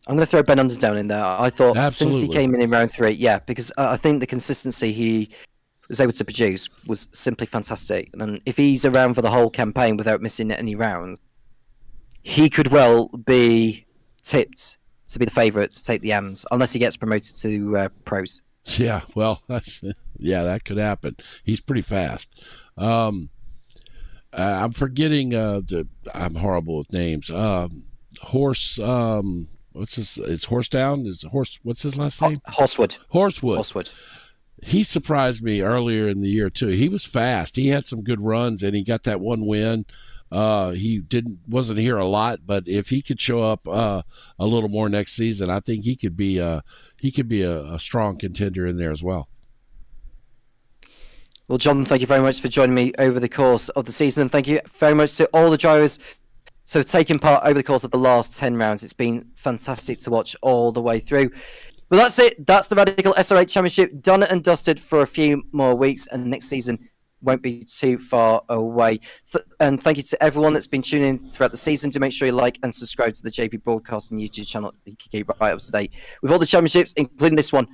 I'm going to throw Ben Undersdown in there. I thought Absolutely. since he came in round 3, because I think the consistency he was able to produce was simply fantastic. And if he's around for the whole campaign without missing any rounds, he could well be tipped to be the favourite to take the AMS, unless he gets promoted to pros. Yeah, well, yeah, that could happen. He's pretty fast. I'm forgetting I'm horrible with names. Horse. What's his? It's Horsedown. Is Horse? What's his last name? Horsewood. He surprised me earlier in the year too. He was fast. He had some good runs, and he got that one win. He wasn't here a lot, but if he could show up a little more next season, I think he could be a strong contender in there as well. Well, John, thank you very much for joining me over the course of the season, and thank you very much to all the drivers for taking part over the course of the last 10 rounds. It's been fantastic to watch all the way through. But that's it. That's the Radical SR8 Championship done and dusted for a few more weeks, and next season won't be too far away. And thank you to everyone that's been tuning in throughout the season. Do make sure you like and subscribe to the JP Broadcasting YouTube channel. You can keep right up to date with all the championships, including this one,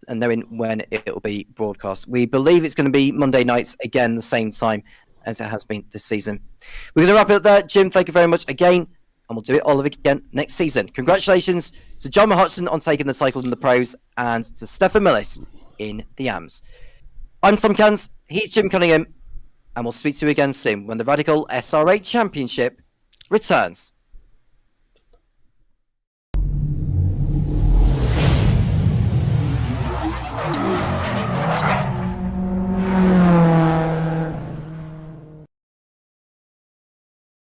and knowing when it will be broadcast. We believe it's going to be Monday nights again, the same time as it has been this season. We're going to wrap it up there. Jim, thank you very much again, and we'll do it all over again next season. Congratulations to John Hudson on taking the title in the pros, and to Stefan Millis in the AMS. I'm Tom Cairns, he's Jim Cunningham, and we'll speak to you again soon when the Radical SR8 Championship returns.